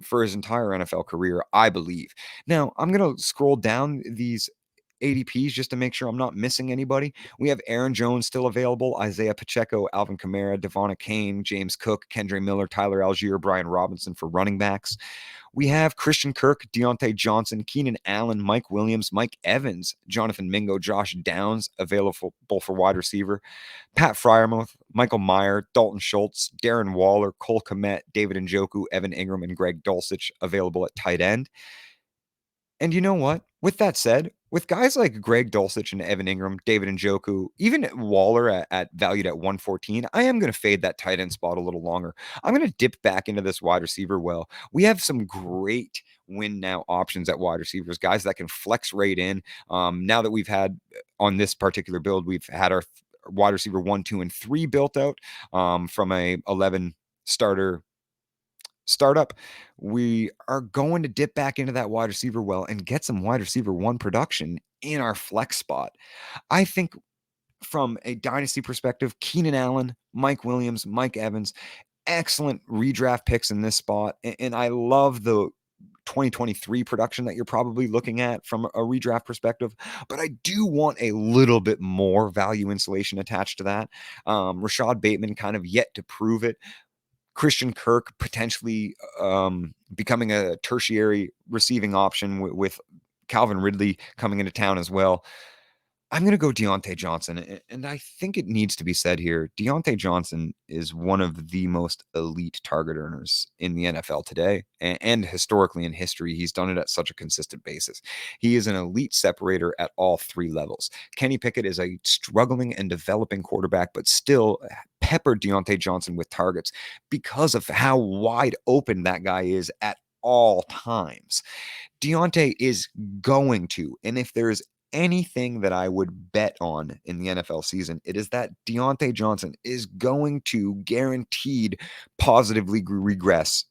for his entire NFL career, I believe. Now, I'm going to scroll down these ADPs just to make sure I'm not missing anybody. We have Aaron Jones still available, Isaiah Pacheco, Alvin Kamara, Devon Kane, James Cook, Kendre Miller, Tyler Algier, Brian Robinson for running backs. We have Christian Kirk, Deontay Johnson, Keenan Allen, Mike Williams, Mike Evans, Jonathan Mingo, Josh Downs available for wide receiver, Pat Freiermuth, Michael Meyer, Dalton Schultz, Darren Waller, Cole Kmet, David Njoku, Evan Ingram, and Greg Dulcich available at tight end. And you know what? With that said, with guys like Greg Dulcich and Evan Ingram, David Njoku, even Waller at valued at 114, I am going to fade that tight end spot a little longer. I'm going to dip back into this wide receiver well. We have some great win now options at wide receivers, guys that can flex right in. Now that we've had on this particular build, we've had our wide receiver 1, 2, and 3 built out from a 11 starter startup. We are going to dip back into that wide receiver well and get some wide receiver 1 production in our flex spot. I think from a dynasty perspective, Keenan Allen, Mike Williams, Mike Evans, excellent redraft picks in this spot. And I love the 2023 production that you're probably looking at from a redraft perspective, but I do want a little bit more value insulation attached to that. Rashad Bateman kind of yet to prove it. Christian Kirk potentially becoming a tertiary receiving option with Calvin Ridley coming into town as well. I'm going to go Deontay Johnson, and I think it needs to be said here, Deontay Johnson is one of the most elite target earners in the NFL today, and historically in history. He's done it at such a consistent basis. He is an elite separator at all 3 levels. Kenny Pickett is a struggling and developing quarterback, but still peppered Deontay Johnson with targets because of how wide open that guy is at all times. Deontay is going to, and if there's anything that I would bet on in the NFL season, it is that Deontay Johnson is going to guaranteed positively regress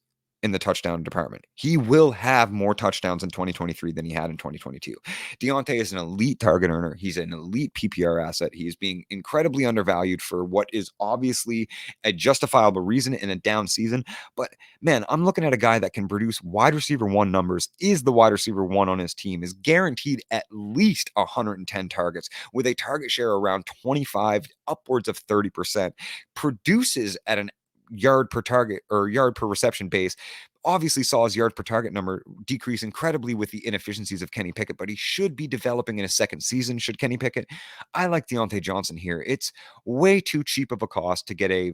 in the touchdown department. He will have more touchdowns in 2023 than he had in 2022. Deontay is an elite target earner. He's an elite PPR asset. He is being incredibly undervalued for what is obviously a justifiable reason in a down season. But man, I'm looking at a guy that can produce wide receiver 1 numbers, is the wide receiver 1 on his team, is guaranteed at least 110 targets with a target share around 25, upwards of 30%, produces at an yard per target or yard per reception base. Obviously saw his yard per target number decrease incredibly with the inefficiencies of Kenny Pickett, but he should be developing in a second season should Kenny Pickett. I like Deontay Johnson here. It's way too cheap of a cost to get a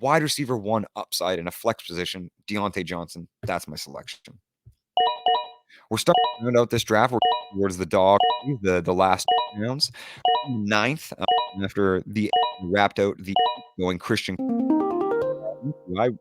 wide receiver 1 upside in a flex position. Deontay Johnson, that's my selection. We're starting to round out this draft. We're towards the dog, the last rounds. 9th, after the wrapped out the going Christian.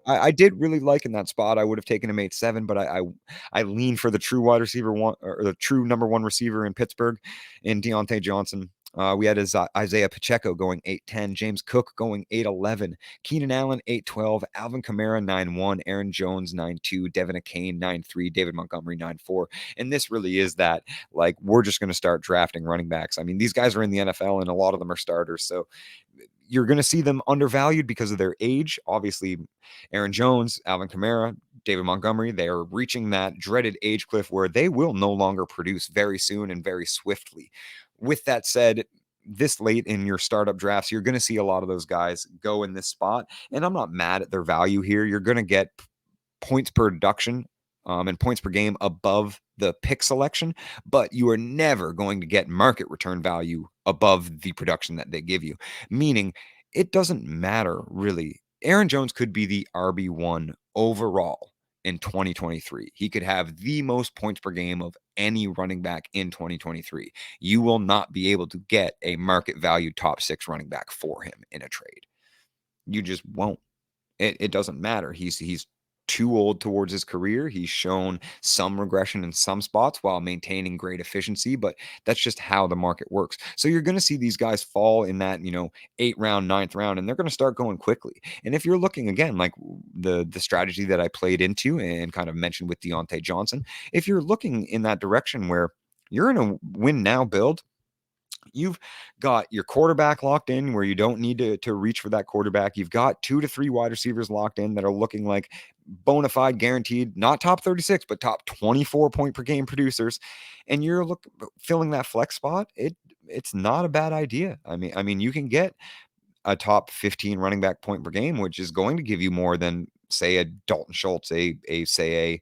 I did really like in that spot. I would have taken him 8-7, but I lean for the true wide receiver 1 or the true number 1 receiver in Pittsburgh in Deontay Johnson. We had Isaiah Pacheco going 8-10, James Cook going 8-11, Keenan Allen 8-12, Alvin Kamara 9-1, Aaron Jones 9-2, Devin Akane 9-3, David Montgomery 9-4. And this really is that, like, we're just going to start drafting running backs. I mean, these guys are in the NFL and a lot of them are starters. So you're going to see them undervalued because of their age. Obviously, Aaron Jones, Alvin Kamara, David Montgomery, they are reaching that dreaded age cliff where they will no longer produce very soon and very swiftly. With that said, this late in your startup drafts, you're going to see a lot of those guys go in this spot. And I'm not mad at their value here. You're going to get points per production and points per game above the pick selection, but you are never going to get market return value above the production that they give you. Meaning, it doesn't matter really. Aaron Jones could be the RB1 overall in 2023. He could have the most points per game of any running back in 2023. You will not be able to get a market value top 6 running back for him in a trade. You just won't. It doesn't matter. He's too old towards his career. He's shown some regression in some spots while maintaining great efficiency, but that's just how the market works. So you're going to see these guys fall in that, 8th round, 9th round, and they're going to start going quickly. And if you're looking again, like the strategy that I played into and kind of mentioned with Deontay Johnson, if you're looking in that direction where you're in a win now build, you've got your quarterback locked in where you don't need to reach for that quarterback. You've got 2 to 3 wide receivers locked in that are looking like bona fide guaranteed, not top 36, but top 24 point per game producers. And you're filling that flex spot. It's not a bad idea. I mean, you can get a top 15 running back point per game, which is going to give you more than say a Dalton Schultz, a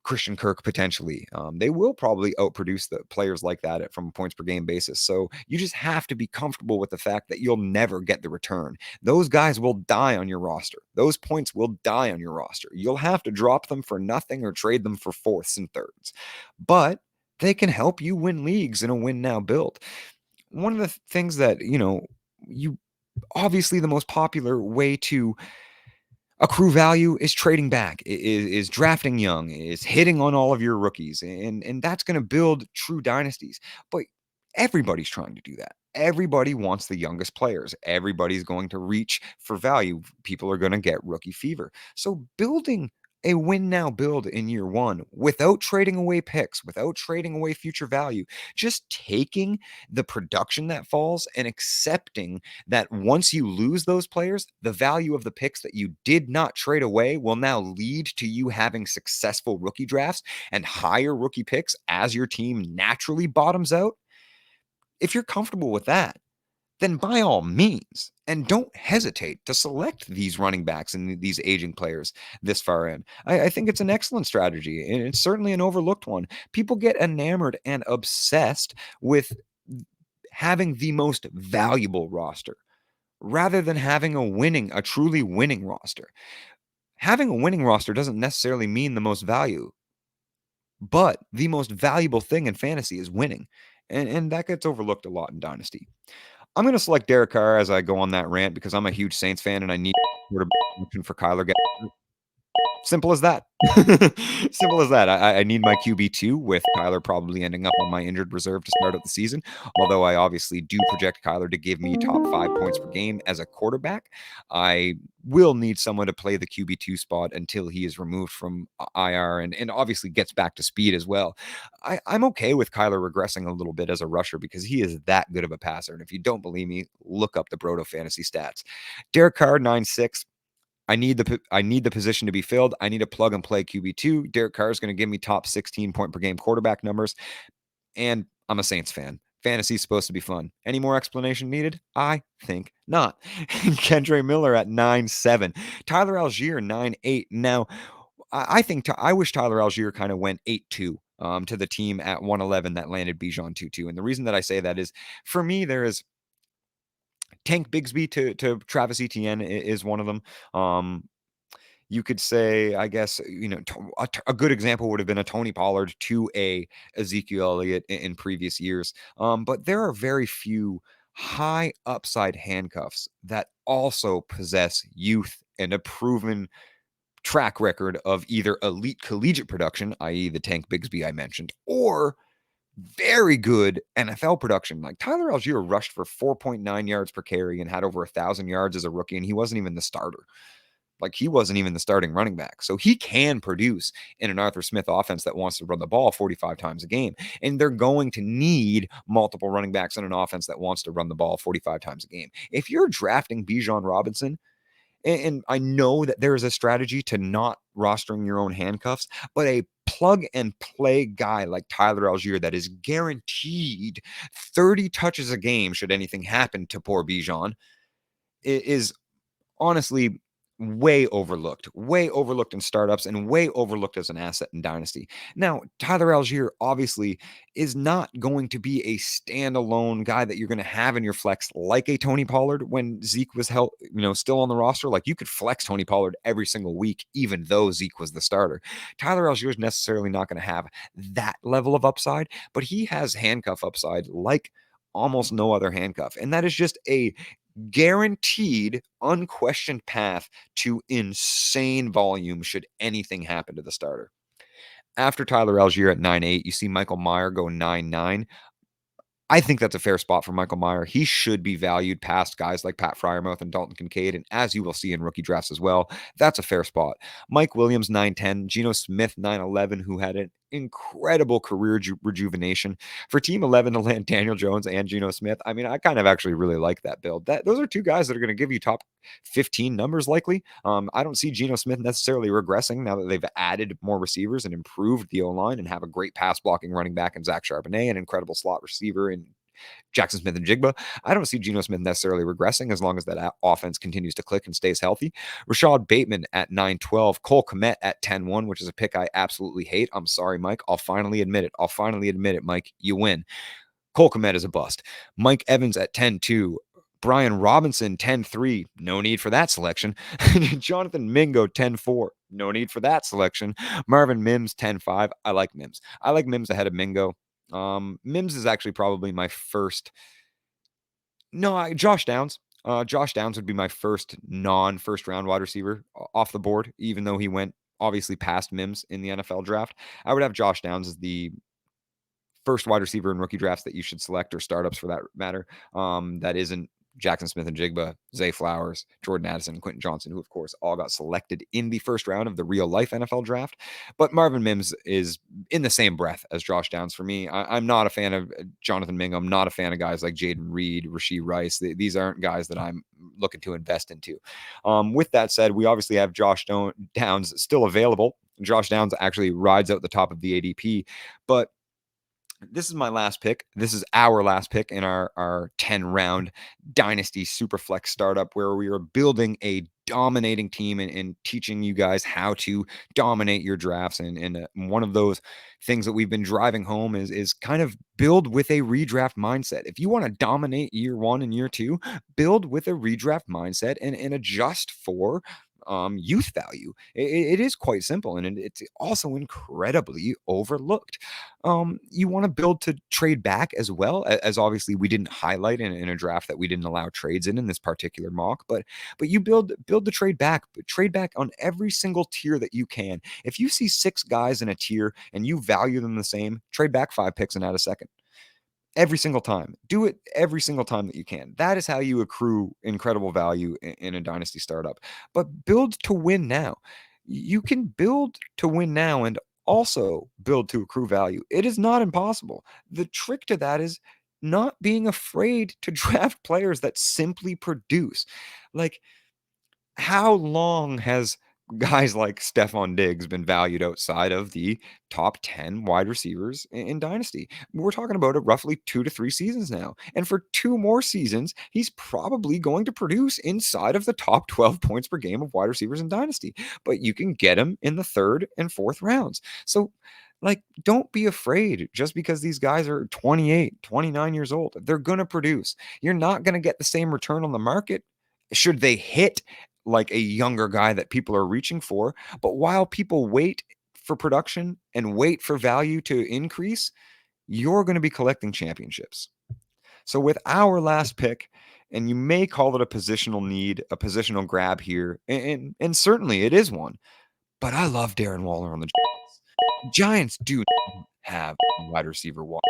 Christian Kirk potentially. They will probably outproduce the players like that from a points per game basis. So you just have to be comfortable with the fact that you'll never get the return. Those guys will die on your roster. Those points will die on your roster. You'll have to drop them for nothing or trade them for 4ths and 3rds. But they can help you win leagues in a win now build. One of the things that, you obviously the most popular way to Accrue value is trading back, is drafting young, is hitting on all of your rookies, and that's going to build true dynasties. But everybody's trying to do that. Everybody wants the youngest players. Everybody's going to reach for value. People are going to get rookie fever. So building a win now build in year one without trading away picks, without trading away future value, just taking the production that falls and accepting that once you lose those players, the value of the picks that you did not trade away will now lead to you having successful rookie drafts and higher rookie picks as your team naturally bottoms out. If you're comfortable with that, then by all means, and don't hesitate to select these running backs and these aging players this far in. I think it's an excellent strategy, and it's certainly an overlooked one. People get enamored and obsessed with having the most valuable roster rather than having a truly winning roster. Having a winning roster doesn't necessarily mean the most value, but the most valuable thing in fantasy is winning. And that gets overlooked a lot in Dynasty. I'm going to select Derek Carr as I go on that rant because I'm a huge Saints fan and I need quarterback for Kyler. Simple as that. Simple as that. I need my QB2 with Kyler probably ending up on my injured reserve to start out the season. Although I obviously do project Kyler to give me top 5 points per game as a quarterback, I will need someone to play the QB2 spot until he is removed from IR and obviously gets back to speed as well. I'm okay with Kyler regressing a little bit as a rusher because he is that good of a passer. And if you don't believe me, look up the Broto fantasy stats. Derek Carr, 9'6". I need the position to be filled. I need a plug and play QB2. Derek Carr is going to give me top 16 point per game quarterback numbers. And I'm a Saints fan. Fantasy is supposed to be fun. Any more explanation needed? I think not. Kendre Miller at 9'7". Tyler Algier 9'8". Now, I wish Tyler Algier kind of went 8'2". To the team at 111 that landed Bijan 2-2. And the reason that I say that is, for me, there is Tank Bigsby to Travis Etienne is one of them. You could say, I guess, a good example would have been a Tony Pollard to a Ezekiel Elliott in previous years. But there are very few high upside handcuffs that also possess youth and a proven track record of either elite collegiate production, i.e., the Tank Bigsby I mentioned, or very good NFL production. Like Tyler Algier rushed for 4.9 yards per carry and had over 1,000 yards as a rookie, and he wasn't even the starter. Like he wasn't even the starting running back. So he can produce in an Arthur Smith offense that wants to run the ball 45 times a game. And they're going to need multiple running backs in an offense that wants to run the ball 45 times a game. If you're drafting Bijan Robinson, and I know that there is a strategy to not rostering your own handcuffs, but a plug and play guy like Tyler Algier that is guaranteed 30 touches a game should anything happen to poor Bijan is honestly way overlooked in startups and way overlooked as an asset in Dynasty. Now, Tyler Algier obviously is not going to be a standalone guy that you're going to have in your flex like a Tony Pollard when Zeke was still on the roster. Like you could flex Tony Pollard every single week, even though Zeke was the starter. Tyler Algier is necessarily not going to have that level of upside, but he has handcuff upside like almost no other handcuff. And that is just a guaranteed, unquestioned path to insane volume should anything happen to the starter. After Tyler Algier at 9'8", you see Michael Mayer go 9'9". I think that's a fair spot for Michael Mayer. He should be valued past guys like Pat Fryermuth and Dalton Kincaid, and as you will see in rookie drafts as well, that's a fair spot. Mike Williams, 9'10", Geno Smith, 9'11", who had an incredible career rejuvenation. For Team 11 to land Daniel Jones and Geno Smith, I mean, I kind of actually really like that build. Those are two guys that are going to give you top 15 numbers likely. I don't see Geno Smith necessarily regressing now that they've added more receivers and improved the O-line and have a great pass blocking running back in Zach Charbonnet, an incredible slot receiver in Jackson Smith and Jigba. I don't see Geno Smith necessarily regressing as long as that offense continues to click and stays healthy. Rashad Bateman at 9'12", Cole Kmet at 10'1", which is a pick I absolutely hate. I'm sorry, Mike. I'll finally admit it, Mike. You win. Cole Kmet is a bust. Mike Evans at 10'2", Brian Robinson 10'3", no need for that selection. Jonathan Mingo 10'4", no need for that selection. Marvin Mims 10'5". I like Mims. I like Mims ahead of Mingo. Mims is actually probably my first. No, Josh Downs. Josh Downs would be my first non-first round wide receiver off the board, even though he went obviously past Mims in the NFL draft. I would have Josh Downs as the first wide receiver in rookie drafts that you should select, or startups for that matter. That isn't Jackson Smith and Jigba, Zay Flowers, Jordan Addison, and Quentin Johnson, who of course all got selected in the first round of the real life NFL draft. But Marvin Mims is in the same breath as Josh Downs for me. I'm not a fan of Jonathan Mingham, not a fan of guys like Jaden Reed, Rasheed Rice. These aren't guys that I'm looking to invest into. With that said, we obviously have Josh Downs still available. Josh Downs actually rides out the top of the ADP, but this is my last pick. This is our last pick in our 10 round Dynasty Superflex startup, where we are building a dominating team and teaching you guys how to dominate your drafts. And one of those things that we've been driving home is kind of build with a redraft mindset. If you want to dominate year one and year two, build with a redraft mindset and adjust for youth value. It is quite simple, and it's also incredibly overlooked. You want to build to trade back as well, as obviously we didn't highlight in a draft that we didn't allow trades in this particular mock, but you build the trade back, but trade back on every single tier that you can. If you see 6 guys in a tier and you value them the same, trade back 5 picks and add a second. Every single time. Do it every single time that you can. That is how you accrue incredible value in a dynasty startup. But build to win now. You can build to win now and also build to accrue value. It is not impossible. The trick to that is not being afraid to draft players that simply produce. Like, how long has guys like Stephon Diggs been valued outside of the top 10 wide receivers in Dynasty? We're talking about it roughly 2 to 3 seasons now. And for 2 more seasons, he's probably going to produce inside of the top 12 points per game of wide receivers in Dynasty. But you can get him in the 3rd and 4th rounds. So, like, don't be afraid just because these guys are 28, 29 years old. They're going to produce. You're not going to get the same return on the market should they hit like a younger guy that people are reaching for. But while people wait for production and wait for value to increase, you're going to be collecting championships. So with our last pick, and you may call it a positional need, a positional grab here, and certainly it is one, but I love Darren Waller on the Giants. The Giants do not have a wide receiver one.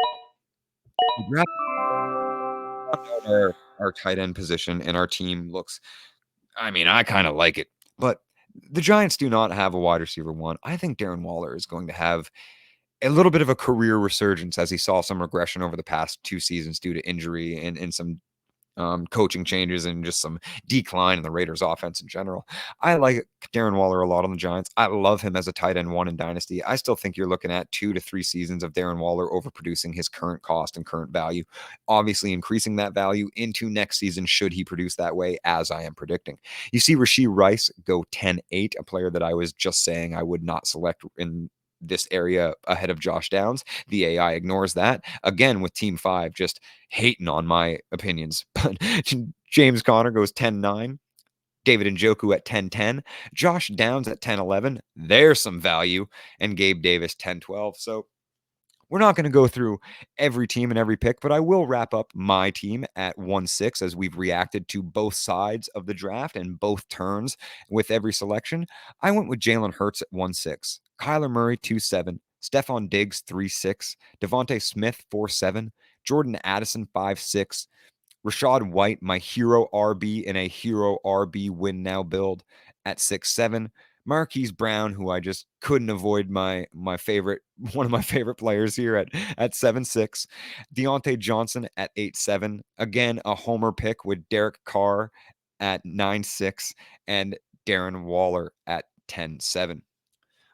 Our tight end position and our team looks, I mean, I kind of like it, but the Giants do not have a wide receiver one. I think Darren Waller is going to have a little bit of a career resurgence as he saw some regression over the past 2 seasons due to injury and some coaching changes and just some decline in the Raiders offense in general. I like Darren Waller a lot on the Giants. I love him as a tight end one in Dynasty. I still think you're looking at 2 to 3 seasons of Darren Waller overproducing his current cost and current value, obviously increasing that value into next season should he produce that way, as I am predicting. You see Rasheed Rice go 10-8, a player that I was just saying I would not select in this area ahead of Josh Downs. The AI ignores that. Again, with Team 5, just hating on my opinions. But James Conner goes 10-9. David Njoku at 10-10. Josh Downs at 10-11. There's some value. And Gabe Davis 10-12. So we're not going to go through every team and every pick, but I will wrap up my team at 1-6 as we've reacted to both sides of the draft and both turns with every selection. I went with Jalen Hurts at 1-6, Kyler Murray 2-7, Stephon Diggs 3-6, Devontae Smith 4-7, Jordan Addison 5-6, Rashad White, my hero RB in a hero RB win now build at 6-7. Marquise Brown, who I just couldn't avoid my favorite, one of my favorite players here at 7-6. Deontay Johnson at 8-7. Again, a homer pick with Derek Carr at 9-6 and Darren Waller at 10-7.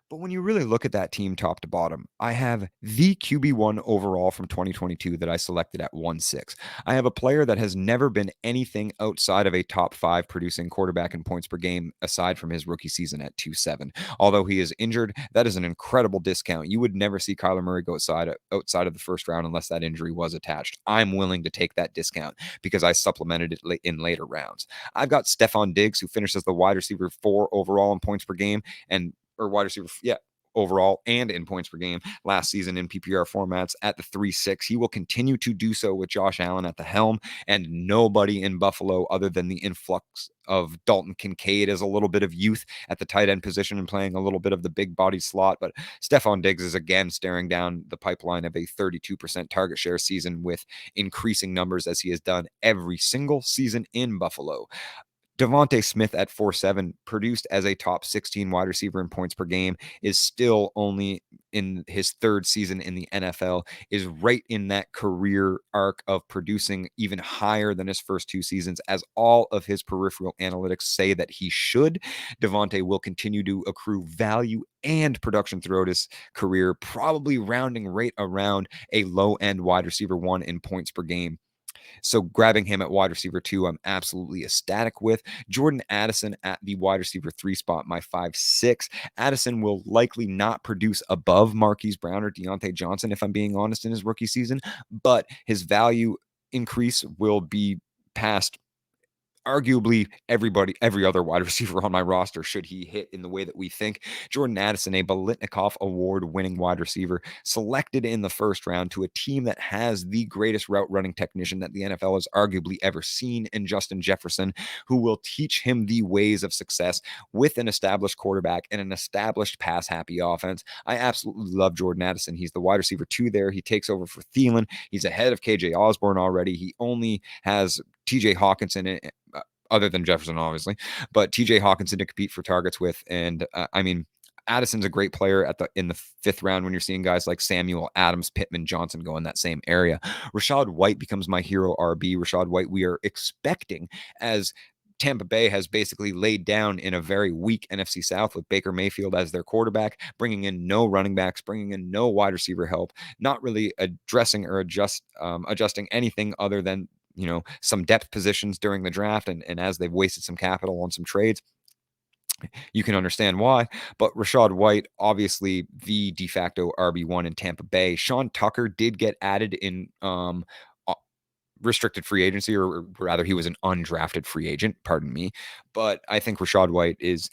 But when you really look at that team top to bottom, I have the QB1 overall from 2022 that I selected at 1-6. I have a player that has never been anything outside of a top 5 producing quarterback in points per game aside from his rookie season at 2-7. Although he is injured, that is an incredible discount. You would never see Kyler Murray go outside of the first round unless that injury was attached. I'm willing to take that discount because I supplemented it in later rounds. I've got Stephon Diggs, who finishes the wide receiver 4 overall in points per game, and or wide receiver, overall and in points per game last season in PPR formats at the 3.6. He will continue to do so with Josh Allen at the helm, and nobody in Buffalo other than the influx of Dalton Kincaid as a little bit of youth at the tight end position and playing a little bit of the big body slot. But Stephon Diggs is again staring down the pipeline of a 32% target share season with increasing numbers as he has done every single season in Buffalo. Devontae Smith at 4.7, produced as a top 16 wide receiver in points per game, is still only in his third season in the NFL, is right in that career arc of producing even higher than his first two seasons, as all of his peripheral analytics say that he should. Devontae will continue to accrue value and production throughout his career, probably rounding right around a low-end wide receiver 1 in points per game. So grabbing him at wide receiver 2, I'm absolutely ecstatic with. Jordan Addison at the wide receiver 3 spot, my 5.6. Addison will likely not produce above Marquise Brown or Deontay Johnson, if I'm being honest, in his rookie season, but his value increase will be past arguably every other wide receiver on my roster should he hit in the way that we think. Jordan Addison, a Biletnikoff award-winning wide receiver, selected in the first round to a team that has the greatest route running technician that the NFL has arguably ever seen in Justin Jefferson, who will teach him the ways of success with an established quarterback and an established pass-happy offense. I absolutely love Jordan Addison. He's the wide receiver 2 there. He takes over for Thielen. He's ahead of KJ Osborne already. He only has TJ Hawkinson, other than Jefferson, obviously, but TJ Hawkinson to compete for targets with. And I mean, Addison's a great player in the 5th round when you're seeing guys like Samuel, Adams, Pittman, Johnson go in that same area. Rachaad White becomes my hero RB. Rachaad White, we are expecting, as Tampa Bay has basically laid down in a very weak NFC South with Baker Mayfield as their quarterback, bringing in no running backs, bringing in no wide receiver help, not really addressing or adjusting anything other than some depth positions during the draft. And as they've wasted some capital on some trades, you can understand why. But Rachaad White, obviously the de facto RB1 in Tampa Bay. Sean Tucker did get added in restricted free agency, or rather he was an undrafted free agent, pardon me. But I think Rachaad White is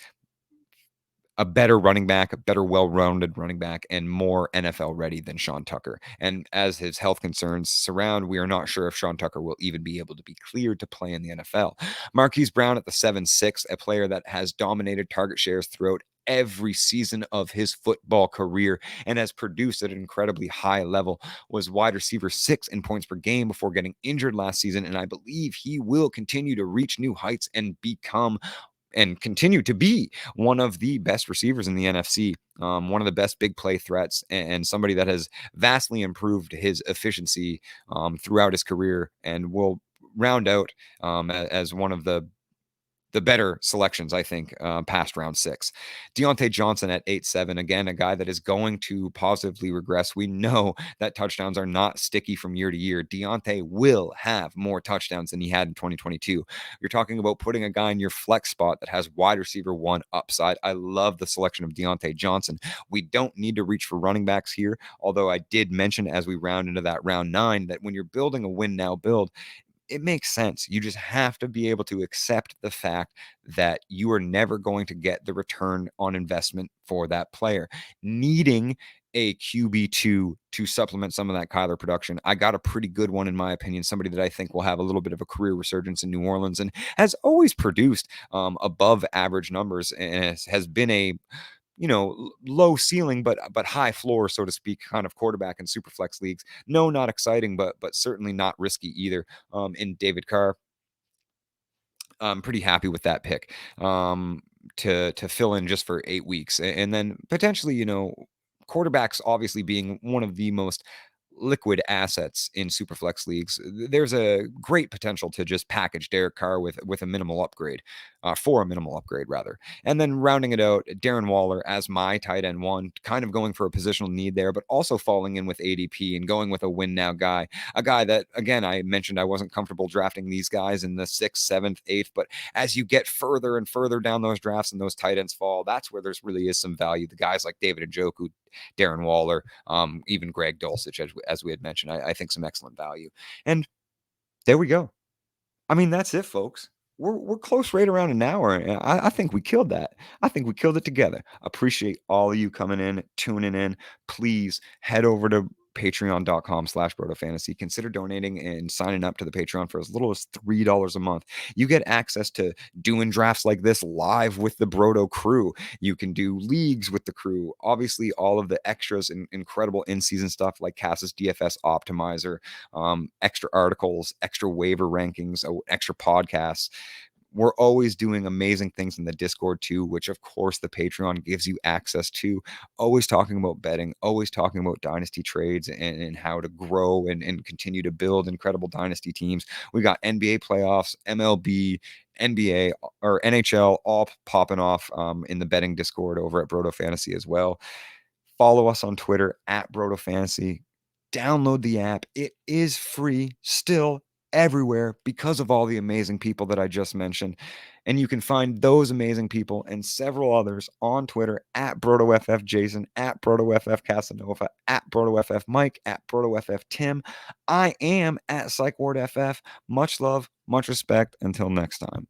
a better running back, a better well-rounded running back, and more NFL ready than Sean Tucker. And as his health concerns surround, we are not sure if Sean Tucker will even be able to be cleared to play in the NFL. Marquise Brown at the 7.6, a player that has dominated target shares throughout every season of his football career and has produced at an incredibly high level, was wide receiver 6 in points per game before getting injured last season. And I believe he will continue to reach new heights and become and continue to be one of the best receivers in the NFC, one of the best big play threats, and somebody that has vastly improved his efficiency throughout his career and will round out as one of the better selections, I think, past round 6. Deontay Johnson at 8.7, again, a guy that is going to positively regress. We know that touchdowns are not sticky from year to year. Deontay will have more touchdowns than he had in 2022. You're talking about putting a guy in your flex spot that has wide receiver 1 upside. I love the selection of Deontay Johnson. We don't need to reach for running backs here, although I did mention as we round into that round 9 that when you're building a win now build, it makes sense. You just have to be able to accept the fact that you are never going to get the return on investment for that player. Needing a QB2 to supplement some of that Kyler production. I got a pretty good one, in my opinion, somebody that I think will have a little bit of a career resurgence in New Orleans and has always produced above average numbers and has been a low ceiling but high floor, so to speak, kind of quarterback in Superflex leagues. No, not exciting, but certainly not risky either. In David Carr, I'm pretty happy with that pick to fill in just for 8 weeks, and then potentially, quarterbacks obviously being one of the most liquid assets in Superflex leagues. There's a great potential to just package Derek Carr with a minimal upgrade, for a minimal upgrade rather. And then rounding it out, Darren Waller as my tight end 1, kind of going for a positional need there, but also falling in with ADP and going with a win now guy, a guy that, again, I mentioned I wasn't comfortable drafting these guys in the 6th, 7th, 8th, but as you get further and further down those drafts and those tight ends fall, that's where there's really is some value. The guys like David Njoku, Darren Waller, even Greg Dulcich, as we had mentioned, I think some excellent value. And there we go. I mean, that's it, folks. we're close right around an hour, and I think we killed that. I think we killed it together. Appreciate all of you coming in, tuning in. Please head over to patreon.com/brotofantasy. Consider donating and signing up to the Patreon for as little as $3 a month. You get access to doing drafts like this live with the Broto crew. You can do leagues with the crew. Obviously, all of the extras and incredible in-season stuff like Cass's DFS optimizer, extra articles, extra waiver rankings, extra podcasts. We're always doing amazing things in the Discord too, which of course the Patreon gives you access to. Always talking about betting, always talking about dynasty trades and how to grow and continue to build incredible dynasty teams. We got NBA playoffs, MLB, NBA or NHL all popping off in the betting Discord over at Broto Fantasy as well. Follow us on Twitter at Broto Fantasy. Download the app. It is free still everywhere because of all the amazing people that I just mentioned. And you can find those amazing people and several others on Twitter at BrotoFF Jason, at BrotoFF Casanova, at BrotoFF Mike, at BrotoFF Tim. I am at PsychWardFF. Much love, much respect. Until next time.